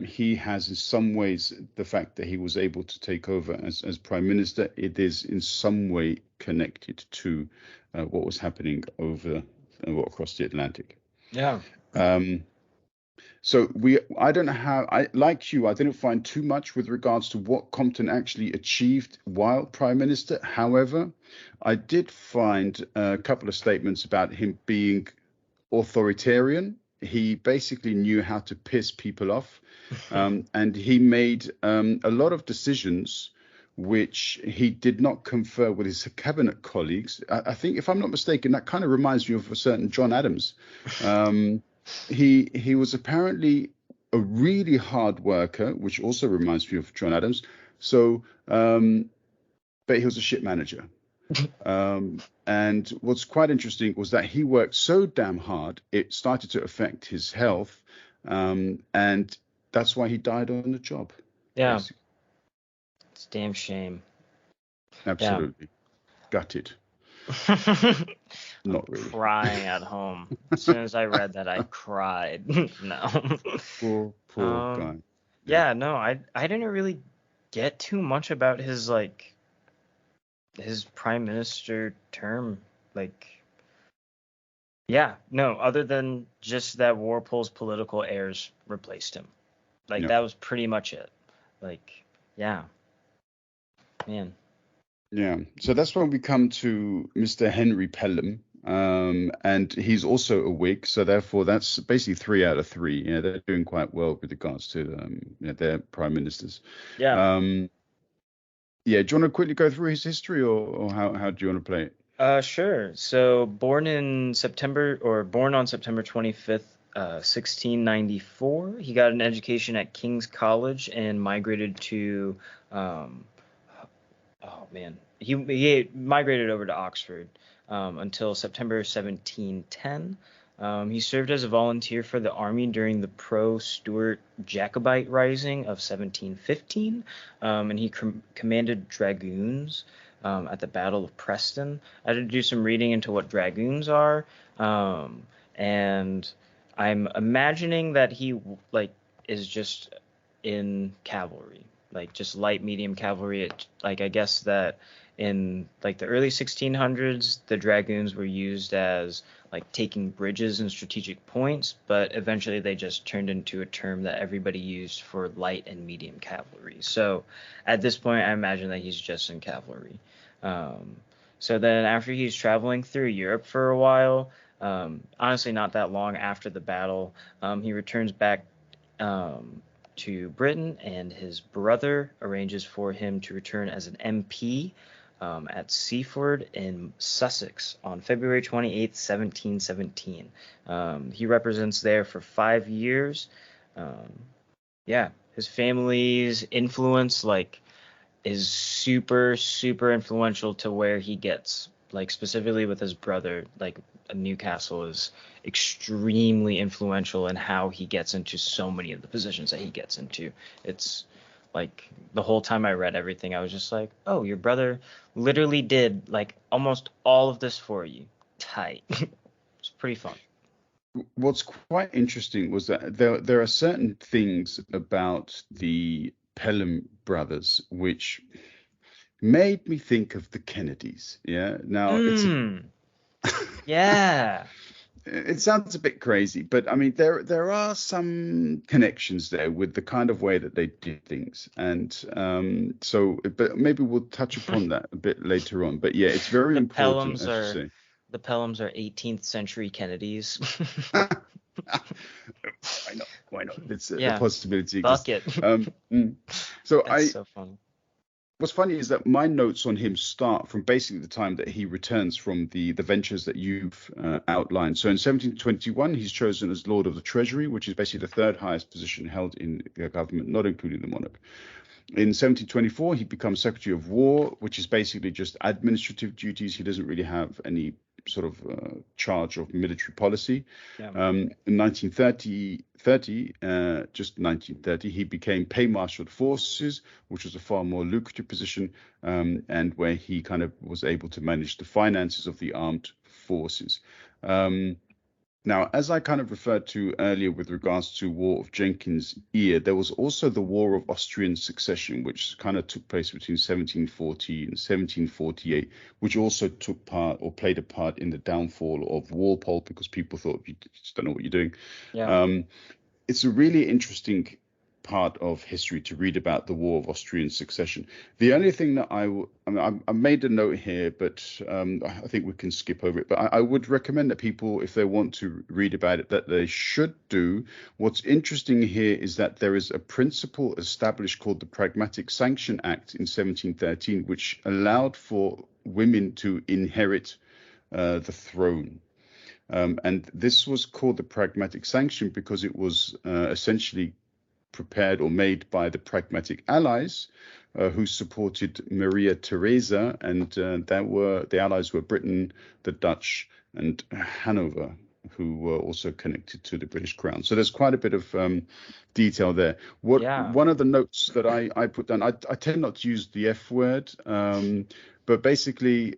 he has in some ways the fact that he was able to take over as prime minister. It is in some way connected to what was happening over across the Atlantic. Yeah. So I don't know how, like you, I didn't find too much with regards to what Compton actually achieved while prime minister. However, I did find a couple of statements about him being authoritarian. He basically knew how to piss people off, and he made a lot of decisions which he did not confer with his cabinet colleagues. I think, if I'm not mistaken, that kind of reminds me of a certain John Adams. He was apparently a really hard worker, which also reminds me of John Adams. So, but he was a shit manager. And what's quite interesting was that he worked so damn hard, it started to affect his health, and that's why he died on the job. Yeah. Basically. It's a damn shame. Absolutely. Gutted. Not really. Crying at home. As soon as I read that, I cried. No. Poor guy. Yeah, no, I didn't really get too much about his prime minister term. Like, yeah, no, other than just that Walpole's political heirs replaced him. Like, that was pretty much it. Like, yeah. Man. Yeah. So that's when we come to Mr. Henry Pelham. And he's also a Whig, so therefore that's basically 3 out of 3. Yeah, they're doing quite well with regards to their prime ministers. Yeah. Um, yeah, do you want to quickly go through his history, or how do you want to play it? Sure. So born on September 25th, 1694. He got an education at King's College and migrated to, um, oh man, he migrated over to Oxford until September 1710. He served as a volunteer for the army during the pro-Stuart Jacobite Rising of 1715, and he commanded dragoons at the Battle of Preston. I had to do some reading into what dragoons are, and I'm imagining that he like is just in cavalry, like just light medium cavalry. Like I guess that in like the early 1600s, the dragoons were used as like taking bridges and strategic points, but eventually they just turned into a term that everybody used for light and medium cavalry. So at this point, I imagine that he's just in cavalry. Um, so then after he's traveling through Europe for a while, honestly not that long after the battle, he returns back um, to Britain, and his brother arranges for him to return as an MP at Seaford in Sussex on February 28th, 1717. He represents there for 5 years. Um, yeah, his family's influence, like, is super, super influential to where he gets. Like, specifically with his brother, like, Newcastle is extremely influential in how he gets into so many of the positions that he gets into. It's like the whole time I read everything, I was just like, oh, your brother literally did like almost all of this for you. Tight. It's pretty fun. What's quite interesting was that there are certain things about the Pelham brothers which made me think of the Kennedys. Yeah. Now Mm. Yeah. it sounds a bit crazy, but I mean there are some connections there with the kind of way that they did things, and so but maybe we'll touch upon that a bit later on. But yeah, it's very The important, Pelhams as you are say. the Pelhams are 18th century Kennedys. Why not? Why not? It's the Yeah. possibility exists. Fuck it. Mm. So It's so funny. what's funny is that my notes on him start from basically the time that he returns from the ventures that you've outlined. So in 1721, he's chosen as Lord of the Treasury, which is basically the third highest position held in the government, not including the monarch. In 1724, he becomes Secretary of War, which is basically just administrative duties. He doesn't really have any sort of charge of military policy. Yeah. In 1930, just 1930, he became Paymarshal of the Forces, which was a far more lucrative position, and where he kind of was able to manage the finances of the armed forces. Now, as I kind of referred to earlier with regards to War of Jenkins' Ear, there was also the War of Austrian Succession, which kind of took place between 1740 and 1748, which also took part or played a part in the downfall of Walpole because people thought you just don't know what you're doing. Yeah. It's a really interesting part of history to read about the War of Austrian Succession. The only thing that I made a note here, but I think we can skip over it. But I would recommend that people, if they want to read about it, that they should do. What's interesting here is that there is a principle established called the Pragmatic Sanction Act in 1713, which allowed for women to inherit the throne. And this was called the Pragmatic Sanction because it was essentially prepared or made by the Pragmatic Allies, who supported Maria Theresa, and the Allies were Britain, the Dutch, and Hanover, who were also connected to the British Crown. So there's quite a bit of detail there. Yeah. One of the notes that I put down, I tend not to use the F word, but basically,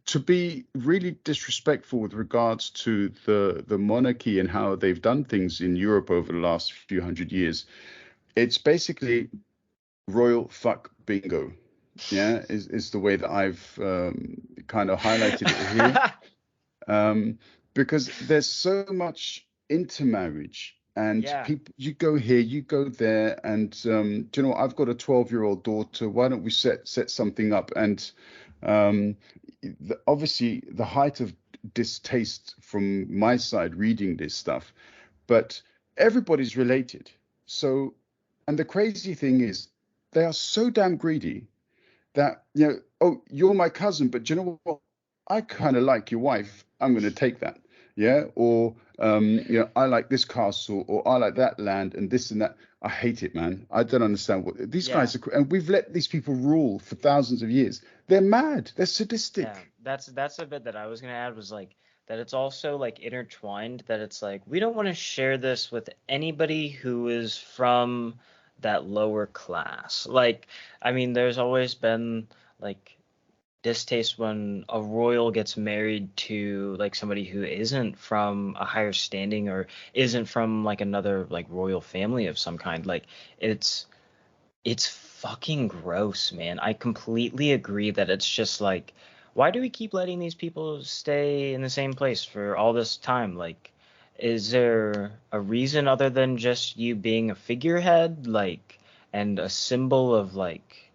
to be really disrespectful with regards to the monarchy and how they've done things in Europe over the last few hundred years, it's basically royal fuck bingo. Yeah, is the way that I've kind of highlighted it here, because there's so much intermarriage and Yeah. people, you go here, you go there, and do you know what? I've got a 12-year-old daughter. Why don't we set something up? And um, obviously, the height of distaste from my side reading this stuff, but everybody's related. So, and the crazy thing is, they are so damn greedy that, oh, you're my cousin, but do you know what? I kind of like your wife. I'm going to take that. Yeah. Or, I like this castle, or I like that land, and this and that. I hate it, man. I don't understand what these Yeah. guys are. And we've let these people rule for thousands of years. They're mad. They're Yeah, sadistic. that's a bit that I was gonna add was like that it's also like intertwined that it's like we don't want to share this with anybody who is from that lower class. Like, I mean, there's always been like distaste when a royal gets married to like somebody who isn't from a higher standing or isn't from like another like royal family of some kind. Like, it's it's fucking gross, man. I completely agree that it's just like, why do we keep letting these people stay in the same place for all this time? Like, is there a reason other than just you being a figurehead, like, and a symbol of like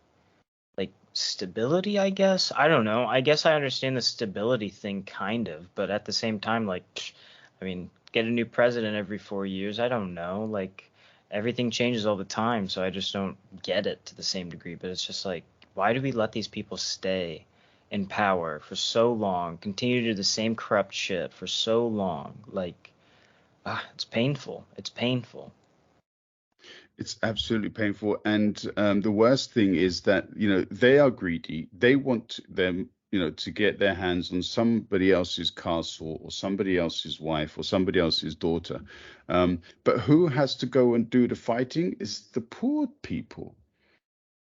stability, I guess? I don't know. I guess I understand the stability thing kind of, but at the same time, like, I mean, get a new president every 4 years. I don't know. Like, everything changes all the time, so I just don't get it to the same degree. But it's just like, why do we let these people stay in power for so long, continue to do the same corrupt shit for so long? Like, it's painful. It's painful. It's absolutely painful. And the worst thing is that, they are greedy. They want them, to get their hands on somebody else's castle or somebody else's wife or somebody else's daughter. But who has to go and do the fighting is the poor people.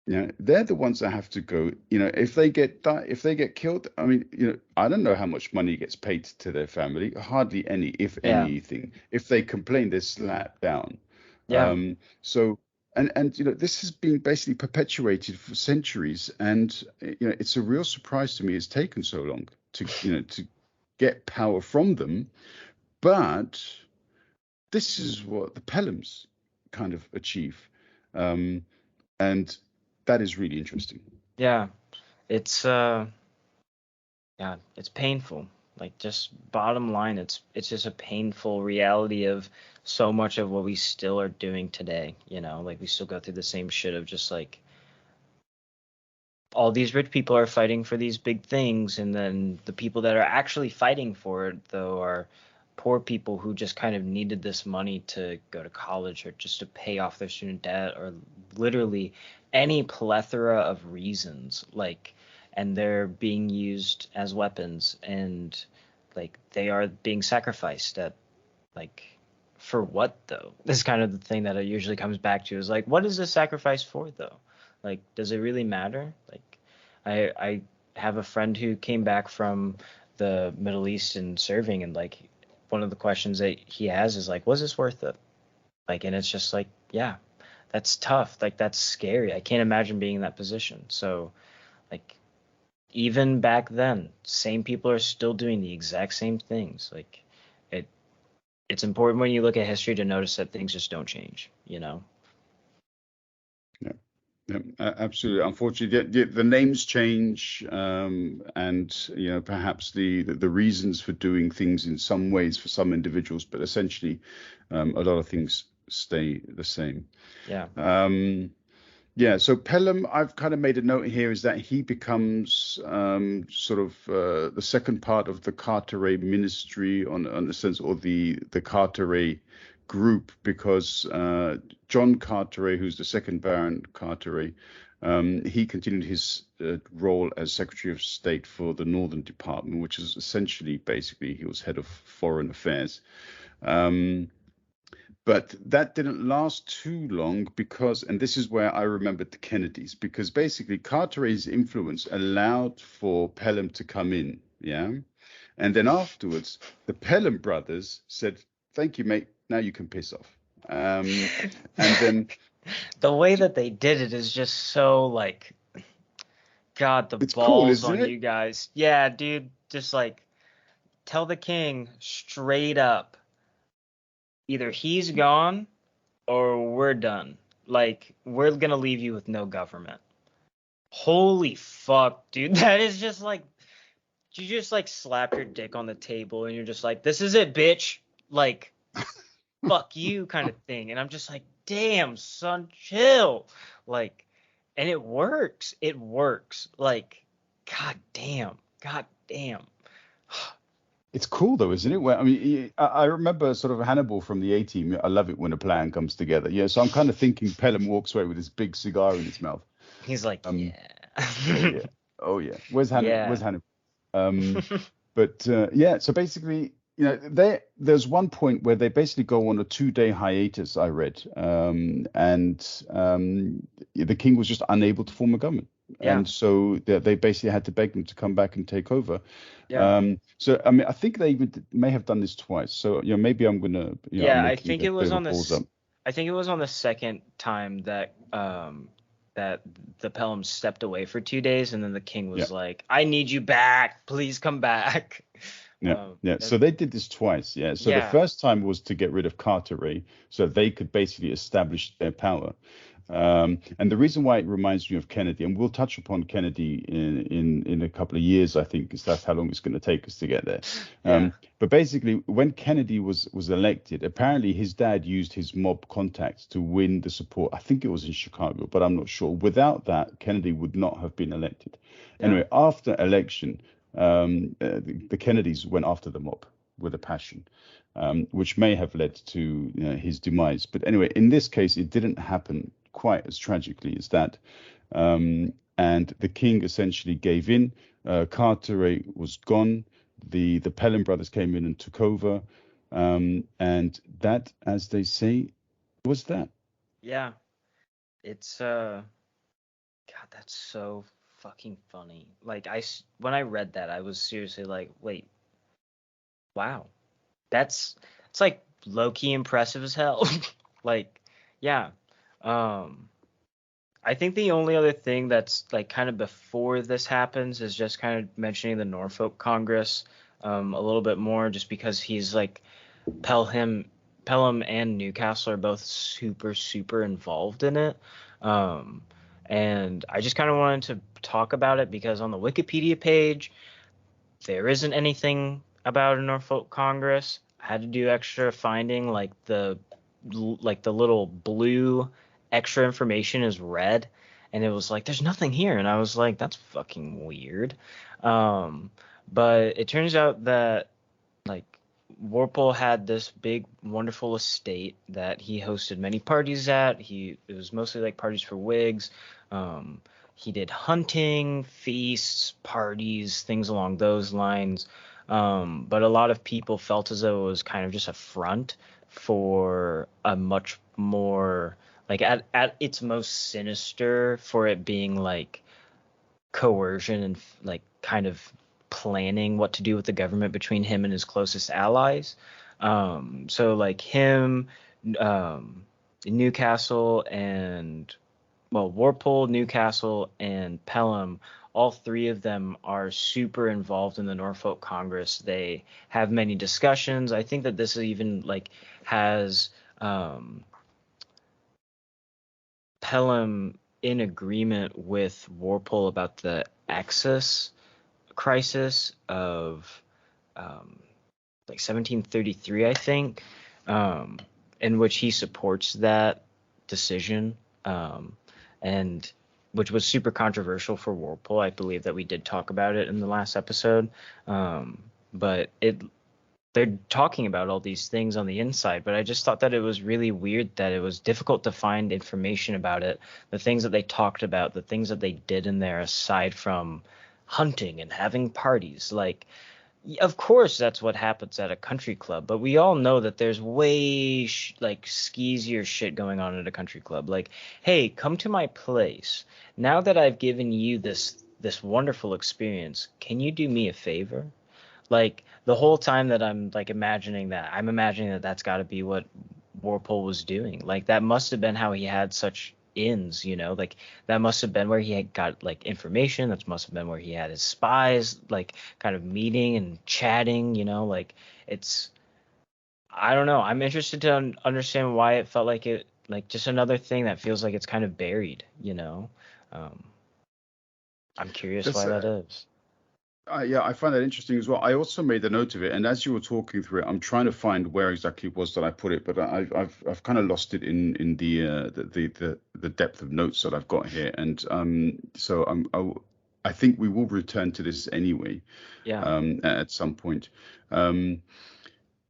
They're the ones that have to go. If they if they get killed, I mean, I don't know how much money gets paid to their family. Hardly any, if Yeah. anything. If they complain, they're slapped down. Yeah. So, and this has been basically perpetuated for centuries, and it's a real surprise to me it's taken so long to get power from them. But this is what the Pelhams kind of achieve. Um, and that is really interesting. Yeah. It's yeah, it's painful. Like just bottom line, it's just a painful reality of so much of what we still are doing today, you know? Like we still go through the same shit of just like all these rich people are fighting for these big things and then the people that are actually fighting for it though are poor people who just kind of needed this money to go to college or just to pay off their student debt or literally any plethora of reasons like and they're being used as weapons and like they are being sacrificed at like for what though? This is kind of the thing that it usually comes back to is like what is this sacrifice for though? Like does it really matter? Like I have a friend who came back from the Middle East and serving and like one of the questions that he has is like was this worth it? Like and it's just like yeah, that's tough. Like that's scary. I can't imagine being in that position. So like even back then, same people are still doing the exact same things. Like it it's important when you look at history to notice that things just don't change, you know? Yeah, yeah, absolutely. Unfortunately, the names change, and perhaps the reasons for doing things in some ways for some individuals, but essentially, a lot of things stay the same. Yeah. Yeah, so Pelham, I've kind of made a note here, is that he becomes sort of the second part of the Carteret ministry on the sense, or the Carteret group, because John Carteret, who's the second Baron Carteret, he continued his role as Secretary of State for the Northern Department, which is essentially, basically, he was head of foreign affairs. But that didn't last too long because, and this is where I remembered the Kennedys, because basically Carteret's influence allowed for Pelham to come in, yeah? And then afterwards, the Pelham brothers said, "Thank you, mate. Now you can piss off." And then The way that they did it is just so like God, the it's cool, balls isn't on it? you guys. Yeah, dude, just like tell the king straight up either he's gone or we're done. Like, we're gonna leave you with no government. Holy fuck, dude. That is just like, you just like slap your dick on the table and you're just like, this is it, bitch. Like, fuck you kind of thing. And I'm just like, damn, son, chill. Like, and it works. It works. Like, god damn. God damn. It's cool though, isn't it? Well, I mean, I remember sort of Hannibal from the A Team. I love it when a plan comes together. Yeah, so I'm kind of thinking Pelham walks away with this big cigar in his mouth. He's like, Um, yeah. oh yeah, oh yeah. Where's Hannibal? Where's Yeah. Hannibal? But yeah, so basically, there's one point where they basically go on a 2-day hiatus. I read, and the king was just unable to form a government, Yeah. and so they basically had to beg them to come back and take over. Yeah. So I mean, I think they even may have done this twice. So maybe I'm gonna, I'm Yeah, I making think a it bit was of a on balls this up. I think it was on the second time that that the Pelham stepped away for 2 days, and then the king Yeah. was like, I need you back. Please come back. Yeah, yeah. That, So they did this twice. Yeah. So the yeah. first time was to get rid of Carteret, so they could basically establish their power. And the reason why it reminds me of Kennedy, and we'll touch upon Kennedy in a couple of years, I think, because that's how long it's going to take us to get there. Yeah. But basically, when Kennedy was elected, apparently his dad used his mob contacts to win the support. I think it was in Chicago, but I'm not sure. Without that, Kennedy would not have been elected. Yeah. Anyway, after election, the Kennedys went after the mob with a passion, which may have led to his demise. But anyway, in this case, it didn't happen quite as tragically as that. And the king essentially gave in. Carteret was gone. The Pelham brothers came in and took over. And that, as they say, was that. Yeah. It's God, that's so fucking funny. Like when I read that, I was seriously like, wait, wow. It's like low key impressive as hell. Like, yeah. Um I think the only other thing that's like kind of before this happens is just kind of mentioning the Norfolk Congress a little bit more, just because he's like Pelham, Pelham and Newcastle are both super, super involved in it. Um, and I just kind of wanted to talk about it because on the Wikipedia page, there isn't anything about a Norfolk Congress. I had to do extra finding, like the little blue extra information is red, and it was like there's nothing here, and I was like that's fucking weird. Um, but it turns out that like Warpole had this big wonderful estate that he hosted many parties at. It was mostly like parties for Whigs. Um, he did hunting, feasts, parties, things along those lines. But a lot of people felt as though it was kind of just a front for a much more like at its most sinister for it being like coercion and like kind of planning what to do with the government between him and his closest allies. So like him, um, Newcastle and Warpole, Newcastle, and Pelham, all three of them are super involved in the Norfolk Congress. They have many discussions. I think that this even like has Pelham in agreement with Warpole about the Axis crisis of um, like 1733, I think, in which he supports that decision, and which was super controversial for Warpole. I believe that we did talk about it in the last episode, but they're talking about all these things on the inside, but I just thought that it was really weird that it was difficult to find information about it, the things that they talked about, the things that they did in there aside from hunting and having parties. Like, of course that's what happens at a country club, but we all know that there's way like skeezier shit going on at a country club. Like, hey, come to my place. Now that I've given you this wonderful experience, can you do me a favor? Like the whole time that I'm imagining that that's got to be what Warpole was doing. Like that must have been how he had such ins, like that must have been where he had got like information. That must have been where he had his spies, like kind of meeting and chatting, like it's I don't know. I'm interested to understand why it felt like it, like just another thing that feels like it's kind of buried, you know? Um, I'm curious That's why that is. Yeah, I find that interesting as well. I also made a note of it, and as you were talking through it, I'm trying to find where exactly it was that I put it, but I've kind of lost it in the depth of notes that I've got here, and so I think we will return to this anyway, Yeah. at some point. Um,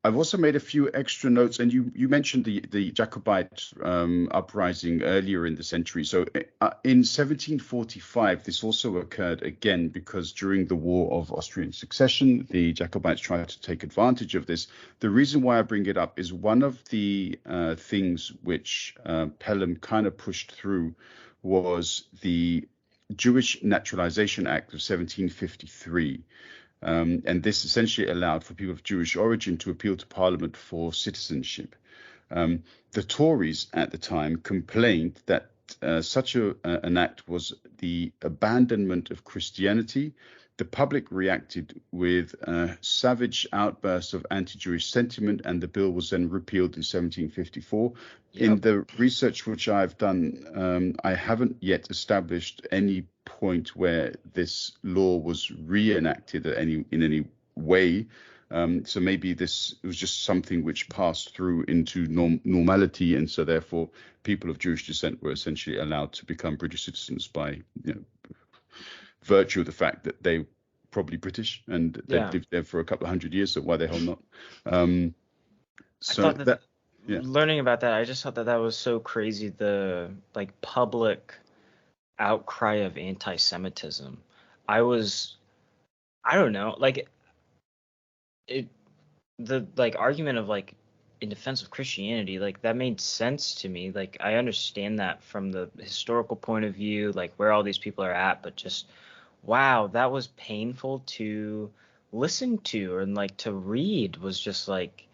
I've also made a few extra notes, and you mentioned the Jacobite uprising earlier in the century. So in 1745, this also occurred again because during the War of Austrian Succession, the Jacobites tried to take advantage of this. The reason why I bring it up is one of the things which Pelham kind of pushed through was the Jewish Naturalization Act of 1753. And this essentially allowed for people of Jewish origin to appeal to Parliament for citizenship. The Tories at the time complained that such an act was the abandonment of Christianity. The public reacted with savage outbursts of anti-Jewish sentiment, and the bill was then repealed in 1754. Yep. In the research which I've done, I haven't yet established any point where this law was reenacted in any way. So maybe this was just something which passed through into normality, and so therefore people of Jewish descent were essentially allowed to become British citizens by virtue of the fact that they probably British and they'd Yeah. lived there for a couple of hundred years. So why the hell not? Um, I so thought that that yeah. learning about that, I just thought that that was so crazy, the like public outcry of anti-Semitism. I was, I don't know, like it, the like argument of like in defense of Christianity, like that made sense to me. Like I understand that from the historical point of view, like where all these people are at, but just wow, that was painful to listen to and like to read was just like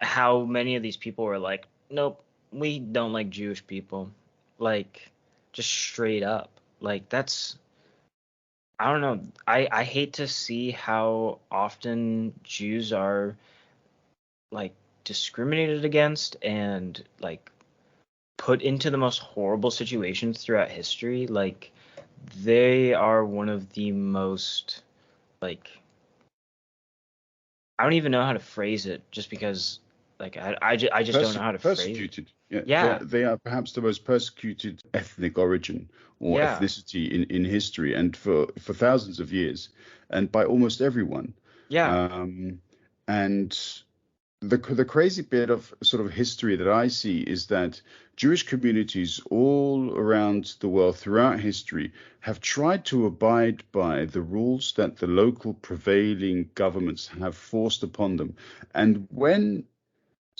how many of these people were like, nope, we don't like Jewish people. Like just straight up. Like that's I don't know. I hate to see how often Jews are like discriminated against and like put into the most horrible situations throughout history. Like they are one of the most like I don't even know how to phrase it just because like I just don't know how to phrase it. Persecuted. Yeah, Yeah. they are perhaps the most persecuted ethnic origin or Yeah. ethnicity in history, and for thousands of years, and by almost everyone. Yeah. Um, and the crazy bit of sort of history that I see is that Jewish communities all around the world throughout history have tried to abide by the rules that the local prevailing governments have forced upon them. And when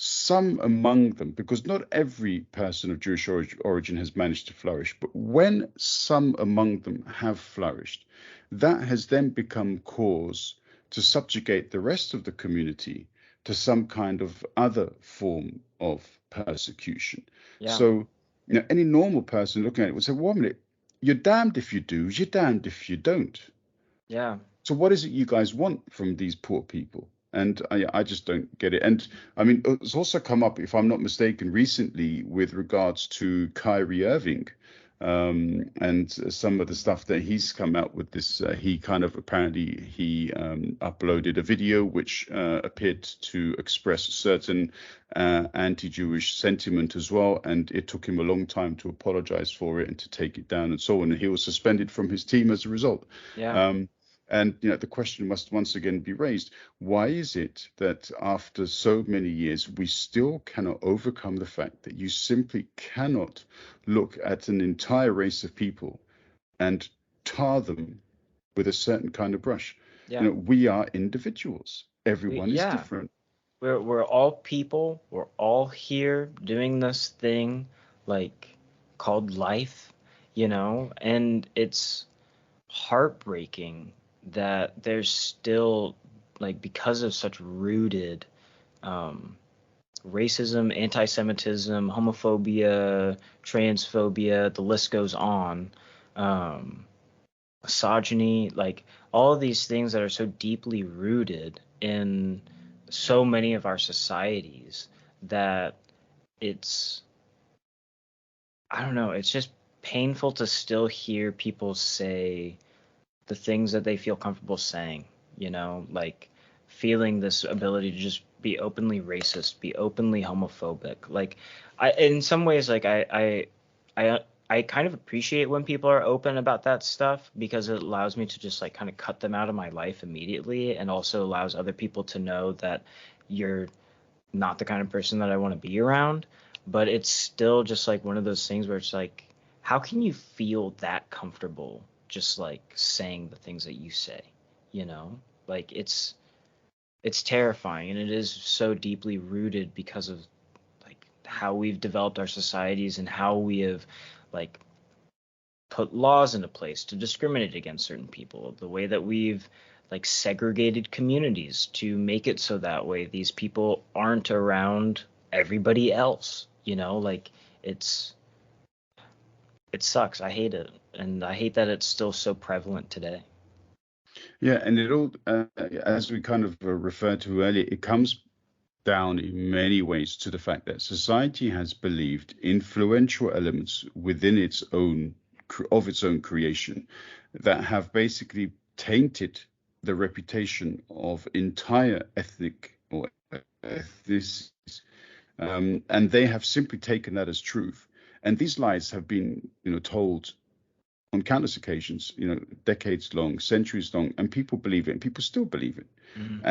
some among them, because not every person of Jewish origin has managed to flourish, but when some among them have flourished, that has then become cause to subjugate the rest of the community to some kind of other form of persecution. Yeah. So, any normal person looking at it would say, "Well, wait a minute, you're damned if you do, you're damned if you don't. Yeah. So what is it you guys want from these poor people?" And I just don't get it. And I mean, it's also come up, if I'm not mistaken, recently with regards to Kyrie Irving, and some of the stuff that he's come out with. This he kind of apparently he uploaded a video which appeared to express a certain anti-Jewish sentiment as well, and it took him a long time to apologize for it and to take it down and so on. And he was suspended from his team as a result. Yeah. And the question must once again be raised: why is it that after so many years we still cannot overcome the fact that you simply cannot look at an entire race of people and tar them with a certain kind of brush? Yeah. We are individuals. Everyone is Yeah. different. We're all people. We're all here doing this thing like called life, and it's heartbreaking that there's still like because of such rooted um racism, anti-Semitism, homophobia, transphobia, the list goes on. Um Misogyny, like all of these things that are so deeply rooted in so many of our societies that it's, I don't know, it's just painful to still hear people say the things that they feel comfortable saying, like feeling this ability to just be openly racist, be openly homophobic. Like in some ways, like I kind of appreciate when people are open about that stuff because it allows me to just like kind of cut them out of my life immediately, and also allows other people to know that you're not the kind of person that I want to be around. But it's still just like one of those things where it's like, how can you feel that comfortable just like saying the things that you say, you know? Like it's terrifying, and it is so deeply rooted because of like how we've developed our societies and how we have like put laws into place to discriminate against certain people, the way that we've like segregated communities to make it so that way these people aren't around everybody else, like it's it sucks. I hate it, and I hate that it's still so prevalent today. Yeah, and it all, as we kind of referred to earlier, it comes down in many ways to the fact that society has believed influential elements within its own of its own creation that have basically tainted the reputation of entire ethnic or ethnicities, and they have simply taken that as truth. And these lies have been, told on countless occasions, decades long, centuries long, and people believe it, and people still believe it. Mm-hmm.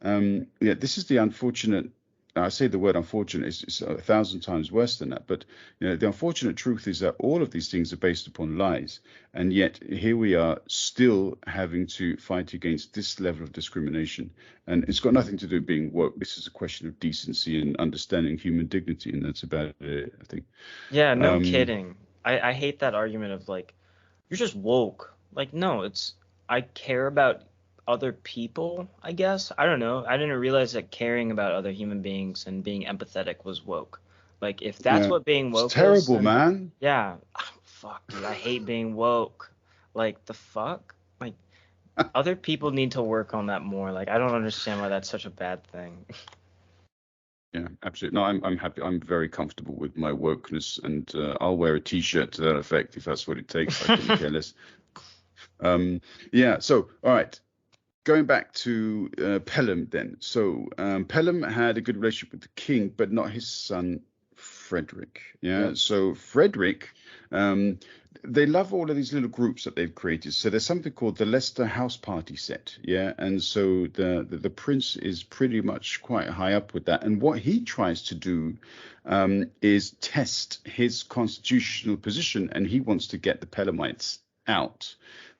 And yeah, this is the unfortunate. I say the word unfortunate is 1,000 times worse than that. But the unfortunate truth is that all of these things are based upon lies, and yet here we are still having to fight against this level of discrimination. And it's got nothing to do with being woke. This is a question of decency and understanding human dignity, and that's about it, I think. Yeah, no kidding. I hate that argument of like, you're just woke. Like, no, it's I care about other people, I guess. I don't know. I didn't realize that caring about other human beings and being empathetic was woke. Like, if that's Yeah, what being it's woke is, terrible, then man. yeah. Fuck, dude, I hate being woke. Like, the fuck? Like, other people need to work on that more. Like, I don't understand why that's such a bad thing. Yeah, absolutely. No, I'm happy. I'm very comfortable with my wokeness, and I'll wear a T-shirt to that effect if that's what it takes. I couldn't care less. Yeah. So, all right. Going back to Pelham then. So Pelham had a good relationship with the king, but not his son Frederick. Yeah. Yep. So Frederick, um, they love all of these little groups that they've created. So there's something called the Leicester House Party set. Yeah. And so the prince is pretty much quite high up with that. And what he tries to do is test his constitutional position, and he wants to get the Pelhamites out.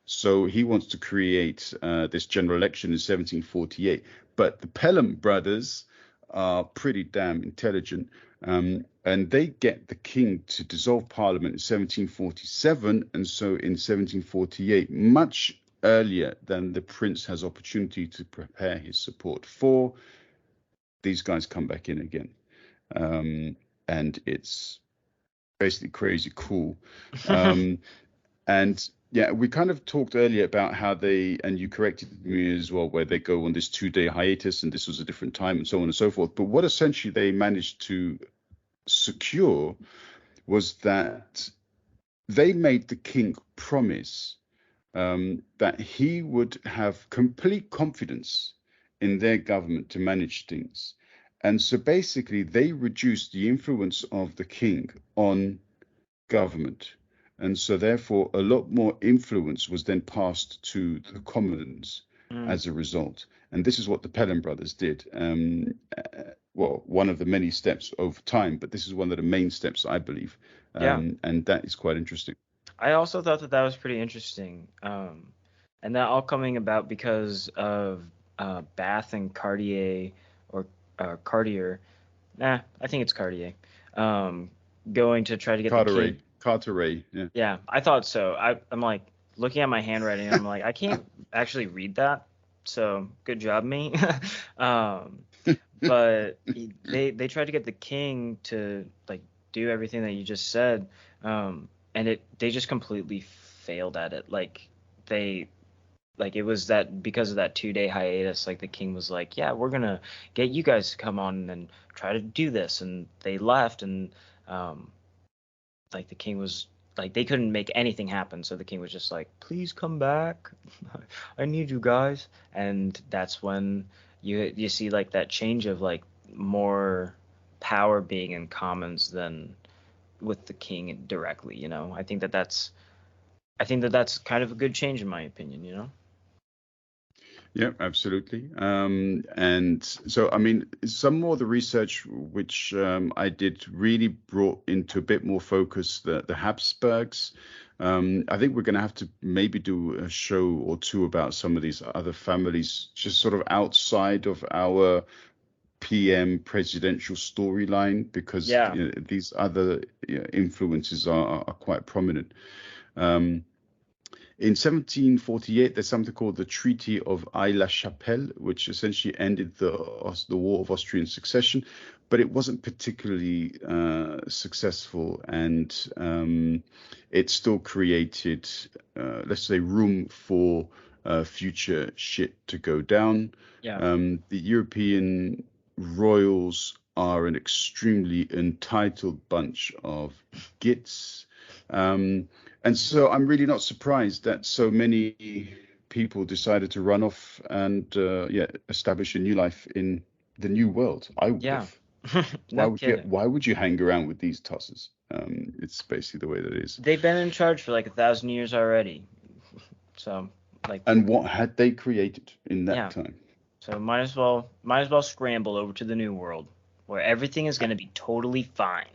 So he wants to create this general election in 1748. But the Pelham brothers are pretty damn intelligent, and they get the king to dissolve Parliament in 1747. And so in 1748, much earlier than the prince has opportunity to prepare his support for, these guys come back in again. And it's basically crazy cool. And yeah, we kind of talked earlier about how they, and you corrected me as well, where they go on this 2-day hiatus, and this was a different time, and so on and so forth. But what essentially they managed to secure was that they made the king promise that he would have complete confidence in their government to manage things. And so basically, they reduced the influence of the king on government. And so, therefore, a lot more influence was then passed to the commons Mm. as a result. And this is what the Pelham brothers did. Well, one of the many steps over time, but this is one of the main steps, I believe. Yeah. And that is quite interesting. I also thought that was pretty interesting. And that all coming about because of Bath and Cartier, or Cartier. Nah, I think it's Cartier. Um, Going to try to get the king. Carteret, yeah. Yeah, I thought so. I'm like looking at my handwriting. I'm like, I can't actually read that. So good job, me. um, but they tried to get the king to like do everything that you just said, and they just completely failed at it. Like they Like it was that because of that 2-day hiatus, like the king was like, yeah, we're gonna get you guys to come on and try to do this, and they left, and um, like the king was like they couldn't make anything happen, so the king was just like, please come back, I need you guys, and that's when you see like that change of like more power being in commons than with the king directly, you know. I think that that's kind of a good change in my opinion, you know. Yeah, absolutely. And so, I mean, some more of the research which I did really brought into a bit more focus the Habsburgs. I think we're going to have to maybe do a show or two about some of these other families, just sort of outside of our PM presidential storyline, because Yeah. these other influences are quite prominent. Um, in 1748, there's something called the Treaty of Aix-la-Chapelle, which essentially ended the War of Austrian Succession, but it wasn't particularly successful, and it still created, let's say, room for future shit to go down. Yeah. The European royals are an extremely entitled bunch of gits. And so I'm really not surprised that so many people decided to run off and establish a new life in the new world. I would Yeah. have. No kidding. Why would you hang around with these tossers? It's basically the way that it is. They've been in charge for like 1,000 years already. So like And what had they created in that yeah. time? So might as well scramble over to the new world where everything is going to be totally fine.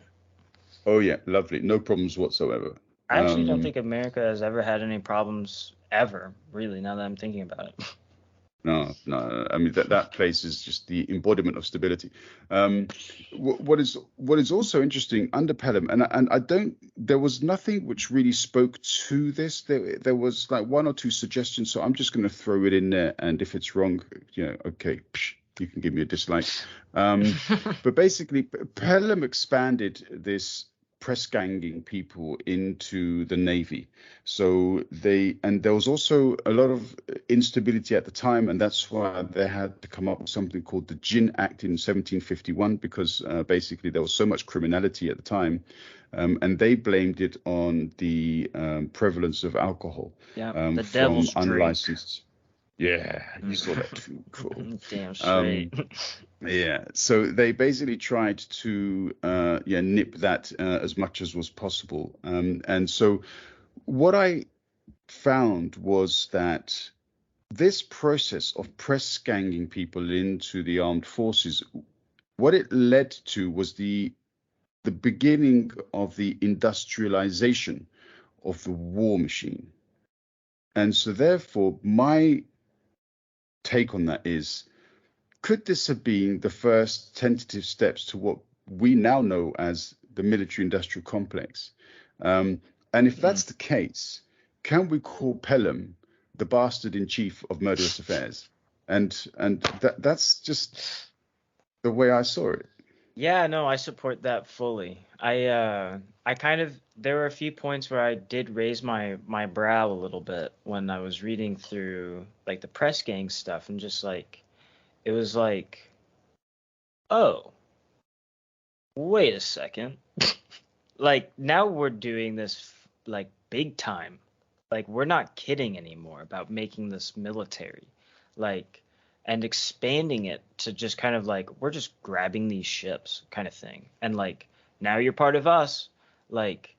Oh yeah, lovely. No problems whatsoever. I actually don't think America has ever had any problems ever, really, now that I'm thinking about it. No, no. I mean that place is just the embodiment of stability. What is also interesting under Pelham, and I don't. There was nothing which really spoke to this. There was like one or two suggestions, so I'm just going to throw it in there. And if it's wrong, okay, you can give me a dislike. But basically, Pelham expanded this press ganging people into the Navy. So there was also a lot of instability at the time, and that's why they had to come up with something called the Gin Act in 1751, because basically there was so much criminality at the time, and they blamed it on the prevalence of alcohol Yeah, the from devil's unlicensed. Yeah, you saw that too. Cool. drink. Damn straight. Yeah, so they basically tried to nip that as much as was possible. And so what I found was that this process of press ganging people into the armed forces, what it led to was the beginning of the industrialization of the war machine. And so therefore, my take on that is, could this have been the first tentative steps to what we now know as the military industrial complex? And if that's the case, can we call Pelham the bastard in chief of murderous affairs? And that's just the way I saw it. Yeah, no, I support that fully. I kind of there were a few points where I did raise my brow a little bit when I was reading through like the press gang stuff, and just like it was like, oh, wait a second. Like now we're doing this like big time. Like we're not kidding anymore about making this military. Like and expanding it to just kind of like we're just grabbing these ships kind of thing. And like now you're part of us. Like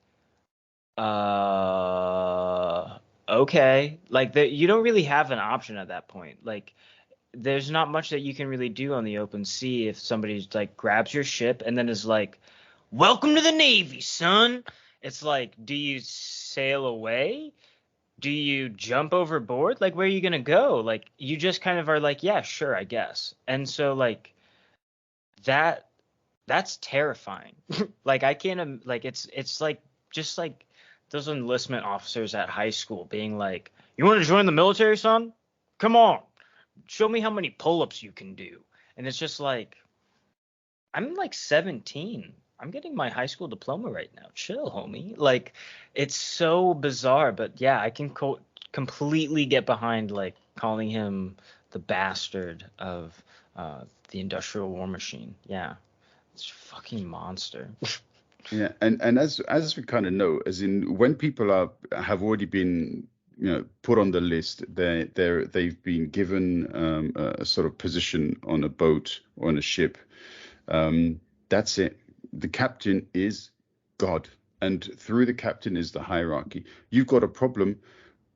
okay. Like you don't really have an option at that point. Like there's not much that you can really do on the open sea if somebody like grabs your ship and then is like, "Welcome to the Navy, son." It's like, do you sail away? Do you jump overboard? Like, where are you gonna go? Like, you just kind of are like, yeah, sure, I guess. And so like that that's terrifying. Like I can't like it's like just like those enlistment officers at high school being like, "You want to join the military, son? Come on. Show me how many pull-ups you can do." And it's just like I'm like 17. I'm getting my high school diploma right now. Chill, homie. Like, it's so bizarre, but yeah, I can completely get behind like calling him the bastard of the industrial war machine. Yeah, it's a fucking monster. Yeah, and as we kind of know, as in when people have already been put on the list, they've been given a sort of position on a boat or on a ship. That's it. The captain is God, and through the captain is the hierarchy. You've got a problem,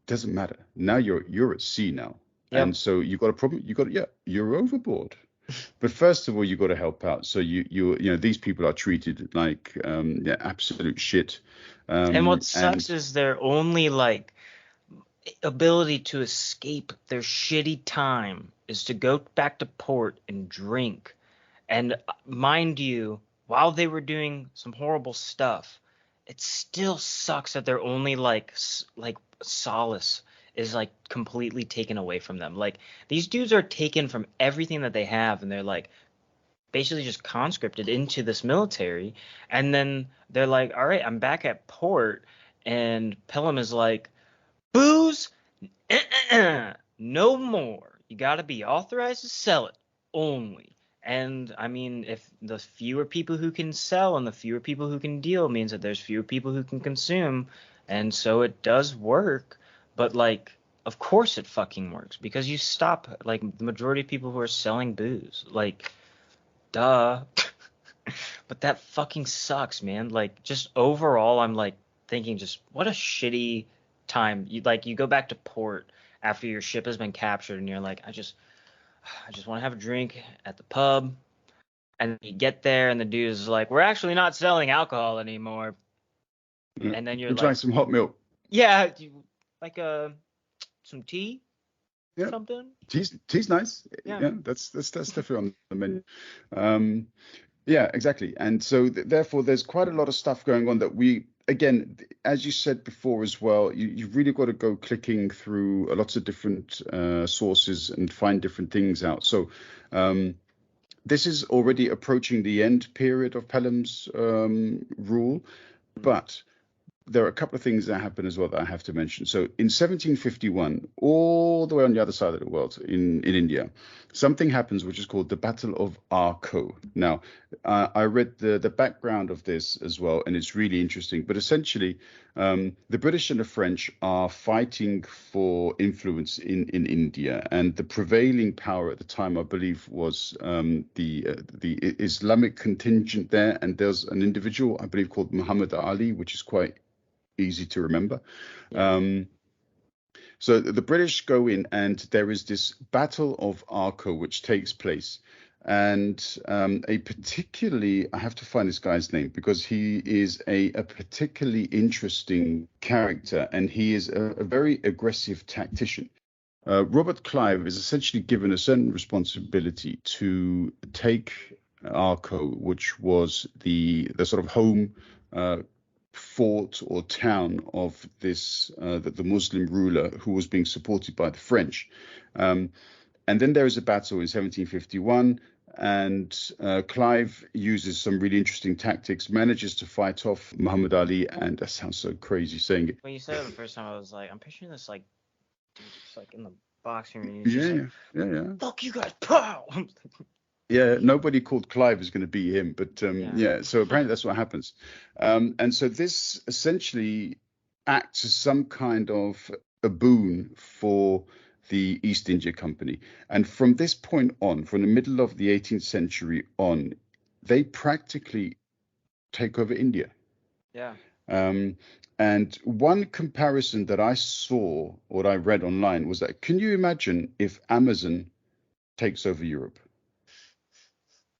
doesn't matter. Now you're at sea now, Yep. and so you've got a problem. You're overboard. But first of all, you got to help out. So these people are treated like absolute shit. And what sucks is their only like ability to escape their shitty time is to go back to port and drink. And mind you, while they were doing some horrible stuff, it still sucks that their only like solace is like completely taken away from them. Like these dudes are taken from everything that they have, and they're like basically just conscripted into this military. And then they're like, all right, I'm back at port. And Pelham is like, booze? No more. You got to be authorized to sell it only. And I mean, if the fewer people who can sell and the fewer people who can deal means that there's fewer people who can consume. And so it does work. But like, of course it fucking works because you stop like the majority of people who are selling booze. Like, duh. But that fucking sucks, man. Like, just overall, I'm like thinking, just what a shitty time. You go back to port after your ship has been captured, and you're like, I just want to have a drink at the pub. And you get there, and the dude is like, we're actually not selling alcohol anymore. And then you're like, trying some hot milk. Yeah, like some tea. Yeah. Something. Tea's nice. Yeah, that's definitely on the menu. Yeah, exactly. And so therefore there's quite a lot of stuff going on that again, as you said before as well, you've really got to go clicking through lots of different sources and find different things out. So this is already approaching the end period of Pelham's rule, but there are a couple of things that happen as well that I have to mention. So in 1751, all the way on the other side of the world, in India, something happens which is called the Battle of Arcot. Now, I read the background of this as well, and it's really interesting. But essentially, the British and the French are fighting for influence in India, and the prevailing power at the time, I believe, was the Islamic contingent there. And there's an individual, I believe, called Muhammad Ali, which is quite easy to remember. Yeah. So the British go in, and there is this Battle of Arcot which takes place, and a particularly, I have to find this guy's name because he is a particularly interesting character, and he is a very aggressive tactician. Robert Clive is essentially given a certain responsibility to take Arcot, which was the sort of home fort or town of this the Muslim ruler who was being supported by the French. And then there is a battle in 1751, and Clive uses some really interesting tactics, manages to fight off Muhammad Ali, and that sounds so crazy saying it. When you said it the first time, I was like, I'm picturing this like dude just like in the boxing ring. Yeah. Fuck you guys, pow! Yeah, nobody called Clive is going to be him, but so apparently that's what happens. And so this essentially acts as some kind of a boon for the East India Company. And from this point on, from the middle of the 18th century on, they practically take over India. Yeah. And one comparison that I saw, what I read online, was that, can you imagine if Amazon takes over Europe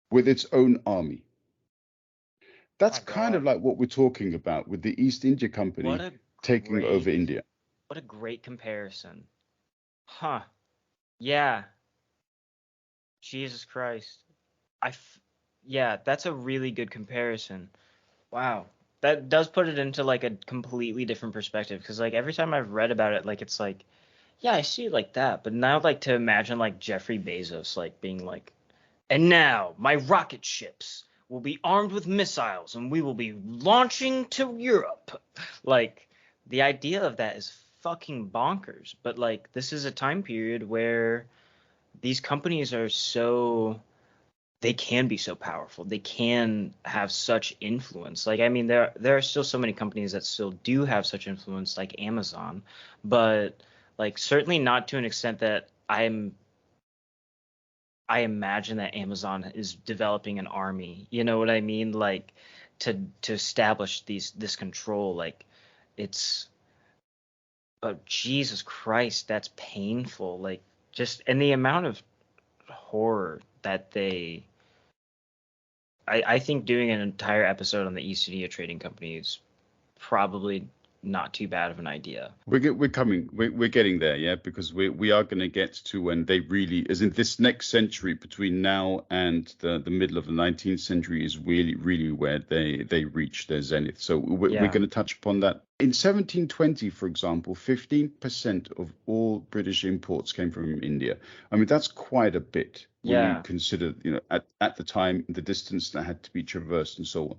with its own army? That's kind of like what we're talking about with the East India Company taking over India. What a great comparison. Huh. Yeah. Jesus Christ. Yeah, that's a really good comparison. Wow. That does put it into like a completely different perspective, because like every time I've read about it, like it's like, yeah, I see it like that. But now like to imagine like Jeffrey Bezos like being like, and now my rocket ships will be armed with missiles and we will be launching to Europe. Like the idea of that is fucking bonkers. But like, this is a time period where these companies are so, they can be so powerful. They can have such influence. Like, I mean, there are still so many companies that still do have such influence, like Amazon, but like certainly not to an extent that I imagine that Amazon is developing an army. You know what I mean? Like to establish this control. Like it's, oh Jesus Christ, that's painful. Like just, and the amount of horror that I think doing an entire episode on the East India Trading Company is probably not too bad of an idea. We're getting there, yeah, because we are going to get to when they really, as in this next century between now and the middle of the 19th century is really where they reach their zenith. So we're going to touch upon that. In 1720, for example, 15% of all British imports came from India. I mean, that's quite a bit when you consider, you know, at the time, the distance that had to be traversed and so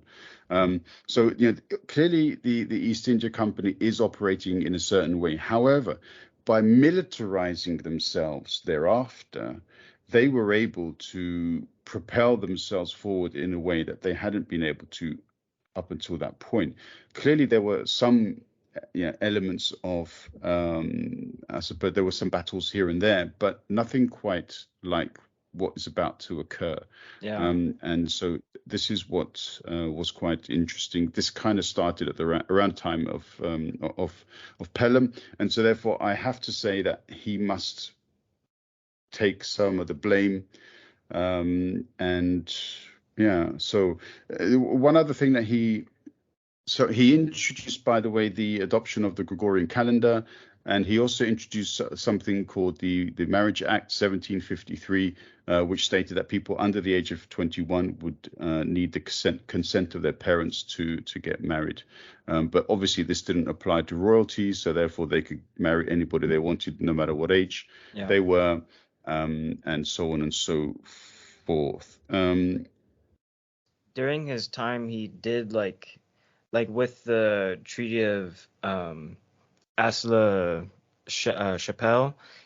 on. So, you know, clearly the East India Company is operating in a certain way. However, by militarizing themselves thereafter, they were able to propel themselves forward in a way that they hadn't been able to up until that point. Clearly, there were some elements of, I suppose there were some battles here and there, but nothing quite like what is about to occur. And so this is what was quite interesting. This kind of started at the around time of Pelham, and so therefore I have to say that he must take some of the blame. And yeah, so one other thing that he introduced, by the way, the adoption of the Gregorian calendar, and he also introduced something called the Marriage Act 1753, which stated that people under the age of 21 would need the consent of their parents to get married. But obviously this didn't apply to royalty, so therefore they could marry anybody they wanted, no matter what age they were, and so on and so forth. During his time, he did like with the Treaty of Aix-la-Chapelle,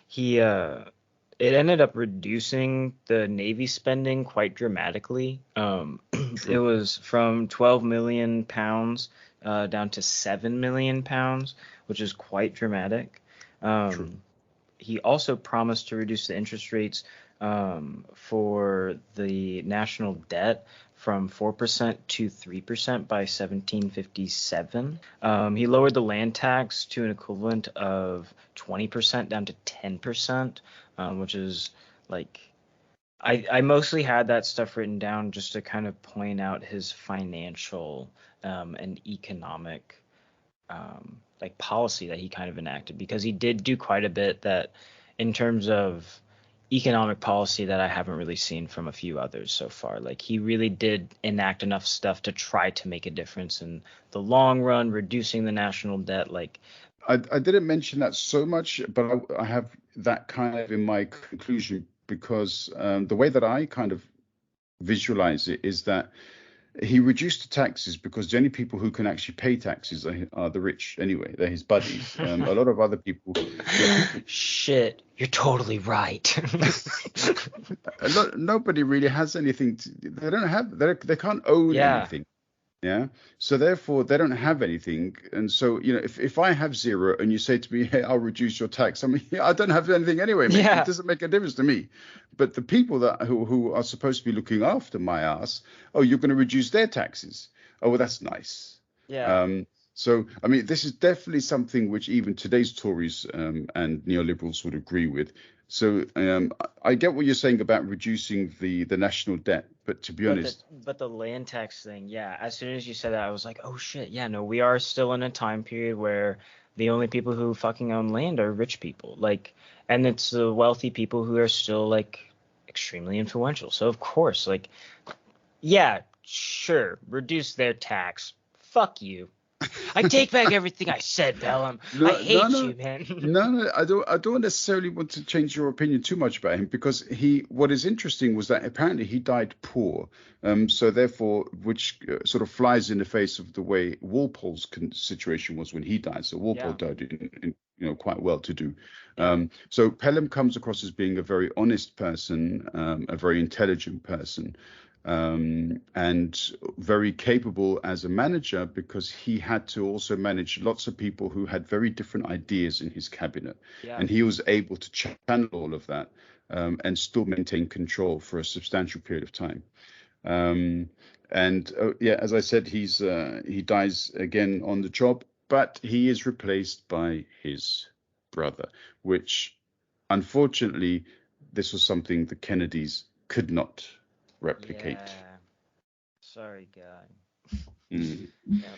he it ended up reducing the Navy spending quite dramatically. It was from 12 million pounds down to 7 million pounds, which is quite dramatic. He also promised to reduce the interest rates for the national debt from 4% to 3% by 1757. He lowered the land tax to an equivalent of 20% down to 10%, which is like, I mostly had that stuff written down just to kind of point out his financial and economic like policy that he kind of enacted, because he did do quite a bit that in terms of economic policy that I haven't really seen from a few others so far. Like he really did enact enough stuff to try to make a difference in the long run, reducing the national debt. Like I didn't mention that so much, but I have that kind of in my conclusion, because the way that I kind of visualize it is that he reduced the taxes because the only people who can actually pay taxes are the rich anyway. They're his buddies. A lot of other people. Shit, you're totally right. Nobody really has anything. They don't have. They can't own anything. Yeah. So therefore, they don't have anything. And so, you know, if I have zero and you say to me, hey, I'll reduce your tax, I mean, I don't have anything anyway, mate. It doesn't make a difference to me. But the people who are supposed to be looking after my ass, oh, you're going to reduce their taxes. Oh, well, that's nice. So, I mean, this is definitely something which even today's Tories and neoliberals would agree with. So I get what you're saying about reducing the national debt, but to be honest, but the land tax thing, as soon as you said that, I was like, oh shit, no, we are still in a time period where the only people who fucking own land are rich people, like, and it's the wealthy people who are still like extremely influential. So of course, like, yeah, sure, reduce their tax. Fuck you. I take back everything I said, Pelham. I No, no, hate no, you, man. no, no. I don't necessarily want to change your opinion too much about him because what is interesting was that apparently he died poor. So therefore, which sort of flies in the face of the way Walpole's situation was when he died. So Walpole Yeah, died in quite well to do. yeah, So Pelham comes across as being a very honest person, a very intelligent person, and very capable as a manager because he had to also manage lots of people who had very different ideas in his cabinet. yeah, And he was able to channel all of that and still maintain control for a substantial period of time. Um, and yeah, as I said, he dies again on the job, but he is replaced by his brother, which unfortunately, this was something the Kennedys could not replicate. yeah. Sorry, guy. Mm. Yep.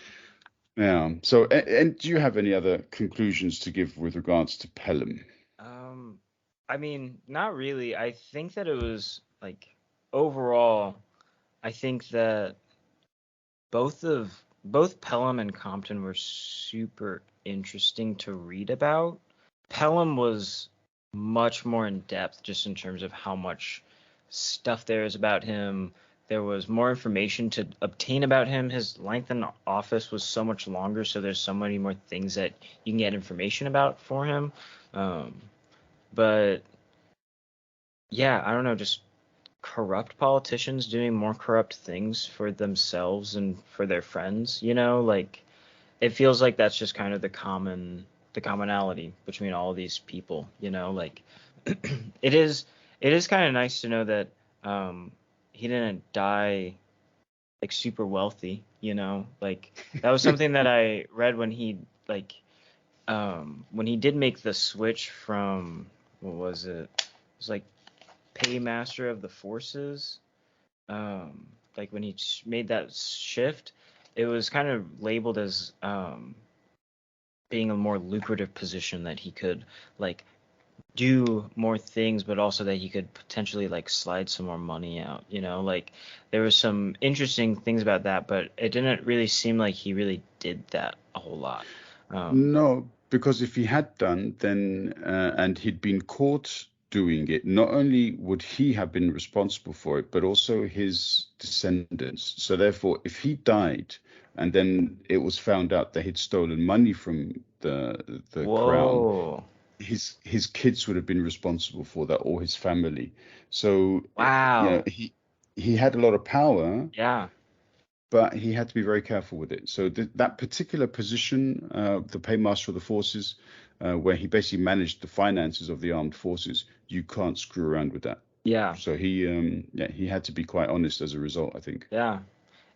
Yeah. So, and do you have any other conclusions to give with regards to Pelham? Um, I mean, not really. I think that it was like overall, I think that both Pelham and Compton were super interesting to read about. Pelham was much more in depth just in terms of how much stuff there is about him. There was more information to obtain about him. His length in office was so much longer, so there's so many more things that you can get information about for him. Um, but yeah, I don't know, just corrupt politicians doing more corrupt things for themselves and for their friends, like it feels like that's just kind of the commonality between all of these people, like it is kind of nice to know that he didn't die like super wealthy, like that was something that I read when he like when he did make the switch from what was it? It was like paymaster of the forces. Like when he made that shift, it was kind of labeled as being a more lucrative position that he could like do more things, but also that he could potentially like slide some more money out. Like there was some interesting things about that, but it didn't really seem like he really did that a whole lot. No, because if he had done, then and he'd been caught doing it, not only would he have been responsible for it, but also his descendants. So therefore, if he died and then it was found out that he'd stolen money from the crown, Whoa! his kids would have been responsible for that, or his family. So Wow! he had a lot of power, Yeah, but he had to be very careful with it. So that particular position, the paymaster of the forces, where he basically managed the finances of the armed forces, you can't screw around with that. yeah, So he had to be quite honest as a result, I think. yeah.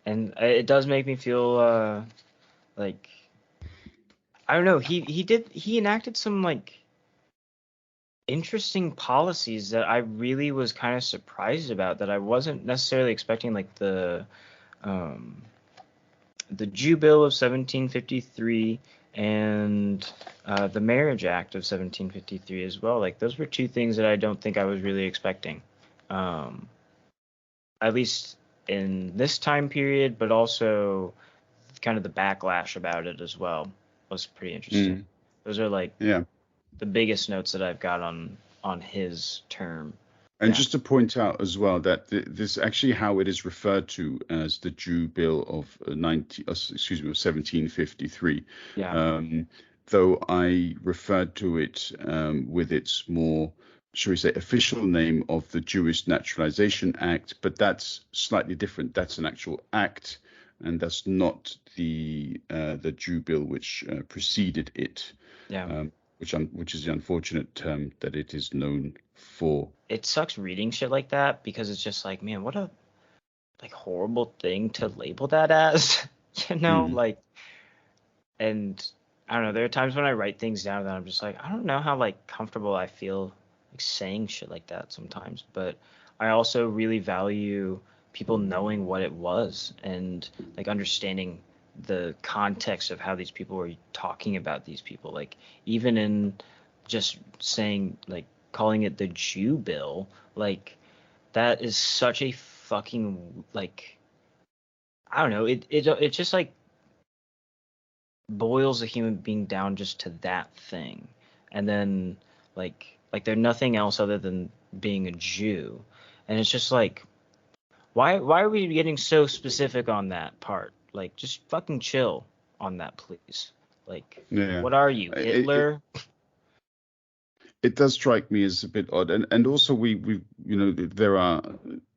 And it does make me feel like I don't know. He enacted some like interesting policies that I really was kind of surprised about that I wasn't necessarily expecting, like um, the Jew Bill of 1753 and the Marriage Act of 1753 as well. Like those were two things that I don't think I was really expecting, um, at least in this time period, but also kind of the backlash about it as well was pretty interesting. Mm, Those are like yeah. the biggest notes that I've got on his term. And Yeah. just to point out as well that this actually how it is referred to as the Jew Bill of 1753. Yeah. Um, though I referred to it with its more, shall we say, official name of the Jewish Naturalization Act, but that's slightly different. That's an actual act, and that's not the Jew Bill which preceded it. Yeah. Which is the unfortunate term that it is known for. It sucks reading shit like that because it's just like, man, what a like horrible thing to label that as, Mm. like, and I don't know, there are times when I write things down that I'm just like, I don't know how like comfortable I feel like saying shit like that sometimes, but I also really value people knowing what it was and like understanding the context of how these people were talking about these people, like even in just saying like calling it the Jew bill, like that is such a fucking like I don't know, it's just like boils a human being down just to that thing, and then like they're nothing else other than being a Jew, and it's just like, why are we getting so specific on that part? Like, just fucking chill on that, please. Like, Yeah. what are you, Hitler? It does strike me as a bit odd, and also we there are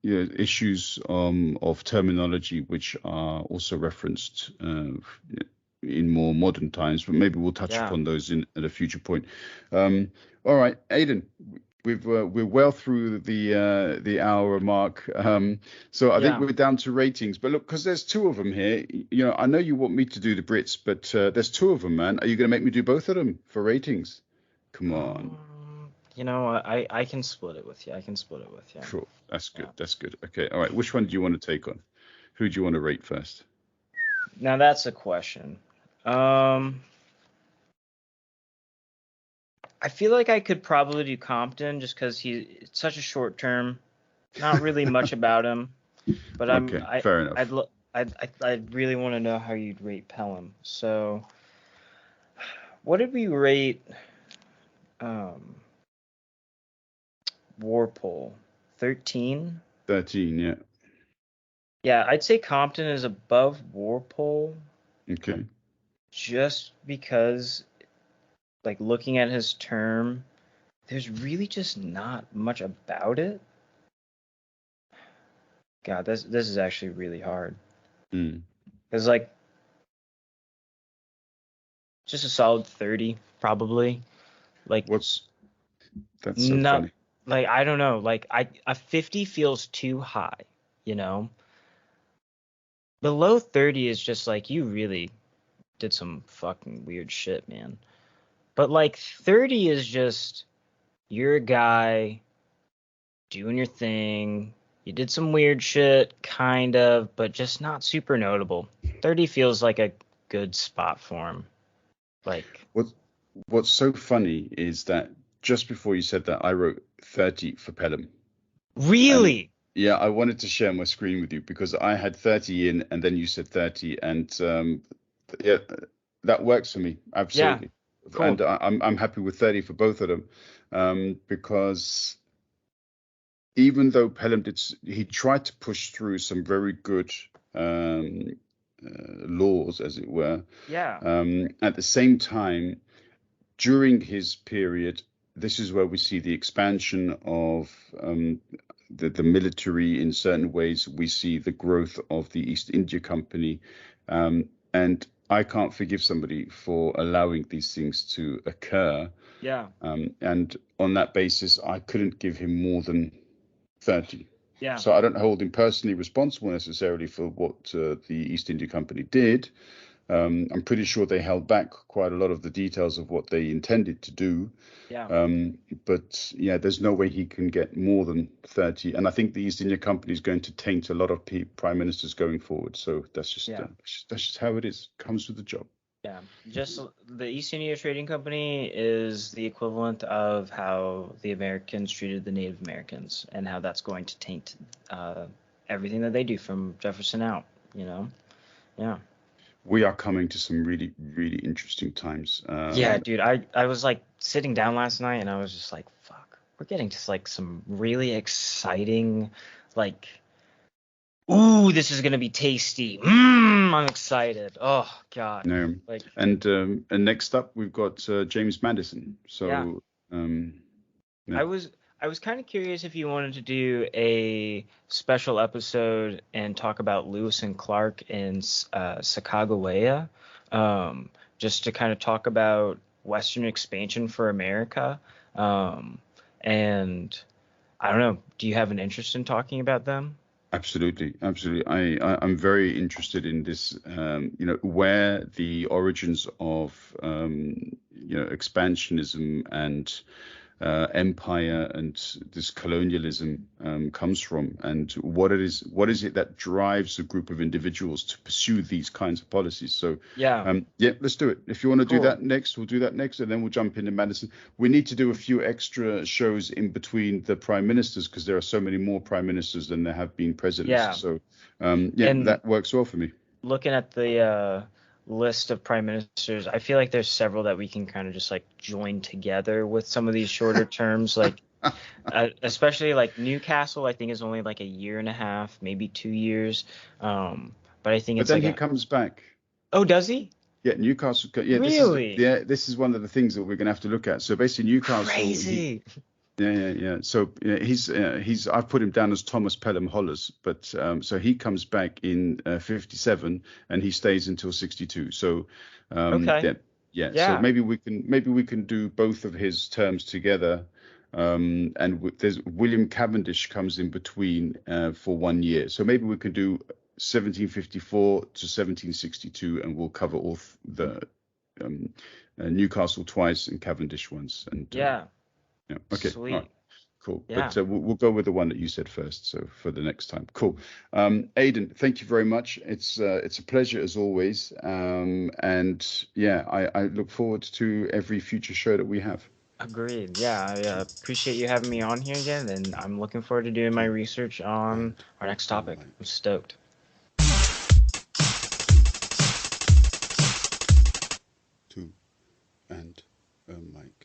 issues of terminology which are also referenced in more modern times, but maybe we'll touch Yeah. upon those at a future point. All right, Aidan, we're well through the hour mark, so I think we're down to ratings. But look, because there's two of them here, I know you want me to do the Brits, but there's two of them, man. Are you going to make me do both of them for ratings? Come on. I can split it with you. Sure. That's good. That's good. Okay. All right. Which one do you want to take on? Who do you want to rate first? Now that's a question. I feel like I could probably do Compton just because it's such a short term. Not really much about him. But fair enough. I'd really want to know how you'd rate Pelham. So what did we rate Walpole? 13? 13, yeah. Yeah, I'd say Compton is above Walpole. Okay. Just because, like, looking at his term, there's really just not much about it. God, this is actually really hard. Because, like, just a solid 30, probably. Like, that's so funny. Like, I don't know. Like, a 50 feels too high, Below 30 is just like, you really did some fucking weird shit, man. But, like, 30 is just, you're a guy doing your thing. You did some weird shit, kind of, but just not super notable. 30 feels like a good spot for him. Like, what's so funny is that just before you said that, I wrote 30 for Pelham. Really? Yeah, I wanted to share my screen with you because I had 30 in, and then you said 30, and yeah, that works for me absolutely. Yeah, cool. And I'm happy with 30 for both of them, because even though Pelham he tried to push through some very good laws, as it were. Yeah. At the same time, during his period, this is where we see the expansion of the military in certain ways. We see the growth of the East India Company, and I can't forgive somebody for allowing these things to occur. Yeah. And on that basis, I couldn't give him more than 30. Yeah. So I don't hold him personally responsible necessarily for what the East India Company did. I'm pretty sure they held back quite a lot of the details of what they intended to do. Yeah. But yeah, there's no way he can get more than 30. And I think the East India Company is going to taint a lot of prime ministers going forward. So that's just how it is. Comes with the job. Yeah, just the East India Trading Company is the equivalent of how the Americans treated the Native Americans, and how that's going to taint everything that they do from Jefferson out. Yeah. We are coming to some really, really interesting times. Yeah, dude, I was like sitting down last night, and I was just like, fuck, we're getting to like some really exciting, like, ooh, this is gonna be tasty. I'm excited. Oh God. No. Like, and next up we've got James Madison. So yeah. I was kind of curious if you wanted to do a special episode and talk about Lewis and Clark in Sacagawea, just to kind of talk about Western expansion for America. And I don't know, do you have an interest in talking about them? Absolutely. I'm very interested in this, where the origins of, expansionism and empire and this colonialism comes from, and what is it that drives a group of individuals to pursue these kinds of policies. So yeah, let's do it. If you want to do that next, we'll do that next, and then we'll jump into Madison. We need to do a few extra shows in between the prime ministers because there are so many more prime ministers than there have been presidents. So and that works well for me. Looking at the list of prime ministers, I feel like there's several that we can kind of just like join together with some of these shorter terms, like especially like Newcastle. I think is only like a year and a half, maybe 2 years. But I think But it's then like he a. comes back. Oh, does he? Yeah, Newcastle. Yeah, Really? this is one of the things that we're going to have to look at. So basically, Newcastle. Crazy. Yeah. So he's I've put him down as Thomas Pelham Hollis, but so he comes back in 57 and he stays until 62. So Okay. So Yeah. maybe we can do both of his terms together. And there's William Cavendish comes in between for 1 year. So maybe we can do 1754 to 1762, and we'll cover all the Newcastle twice and Cavendish once. And Yeah. yeah, okay, all right, Sweet. cool. Yeah. But we'll go with the one that you said first. So for the next time, cool. Aidan, thank you very much. It's a pleasure as always. And yeah, I look forward to every future show that we have. Agreed. Yeah, I appreciate you having me on here again, and I'm looking forward to doing my Two research on and our next a topic. mic. I'm stoked. Two and a mic.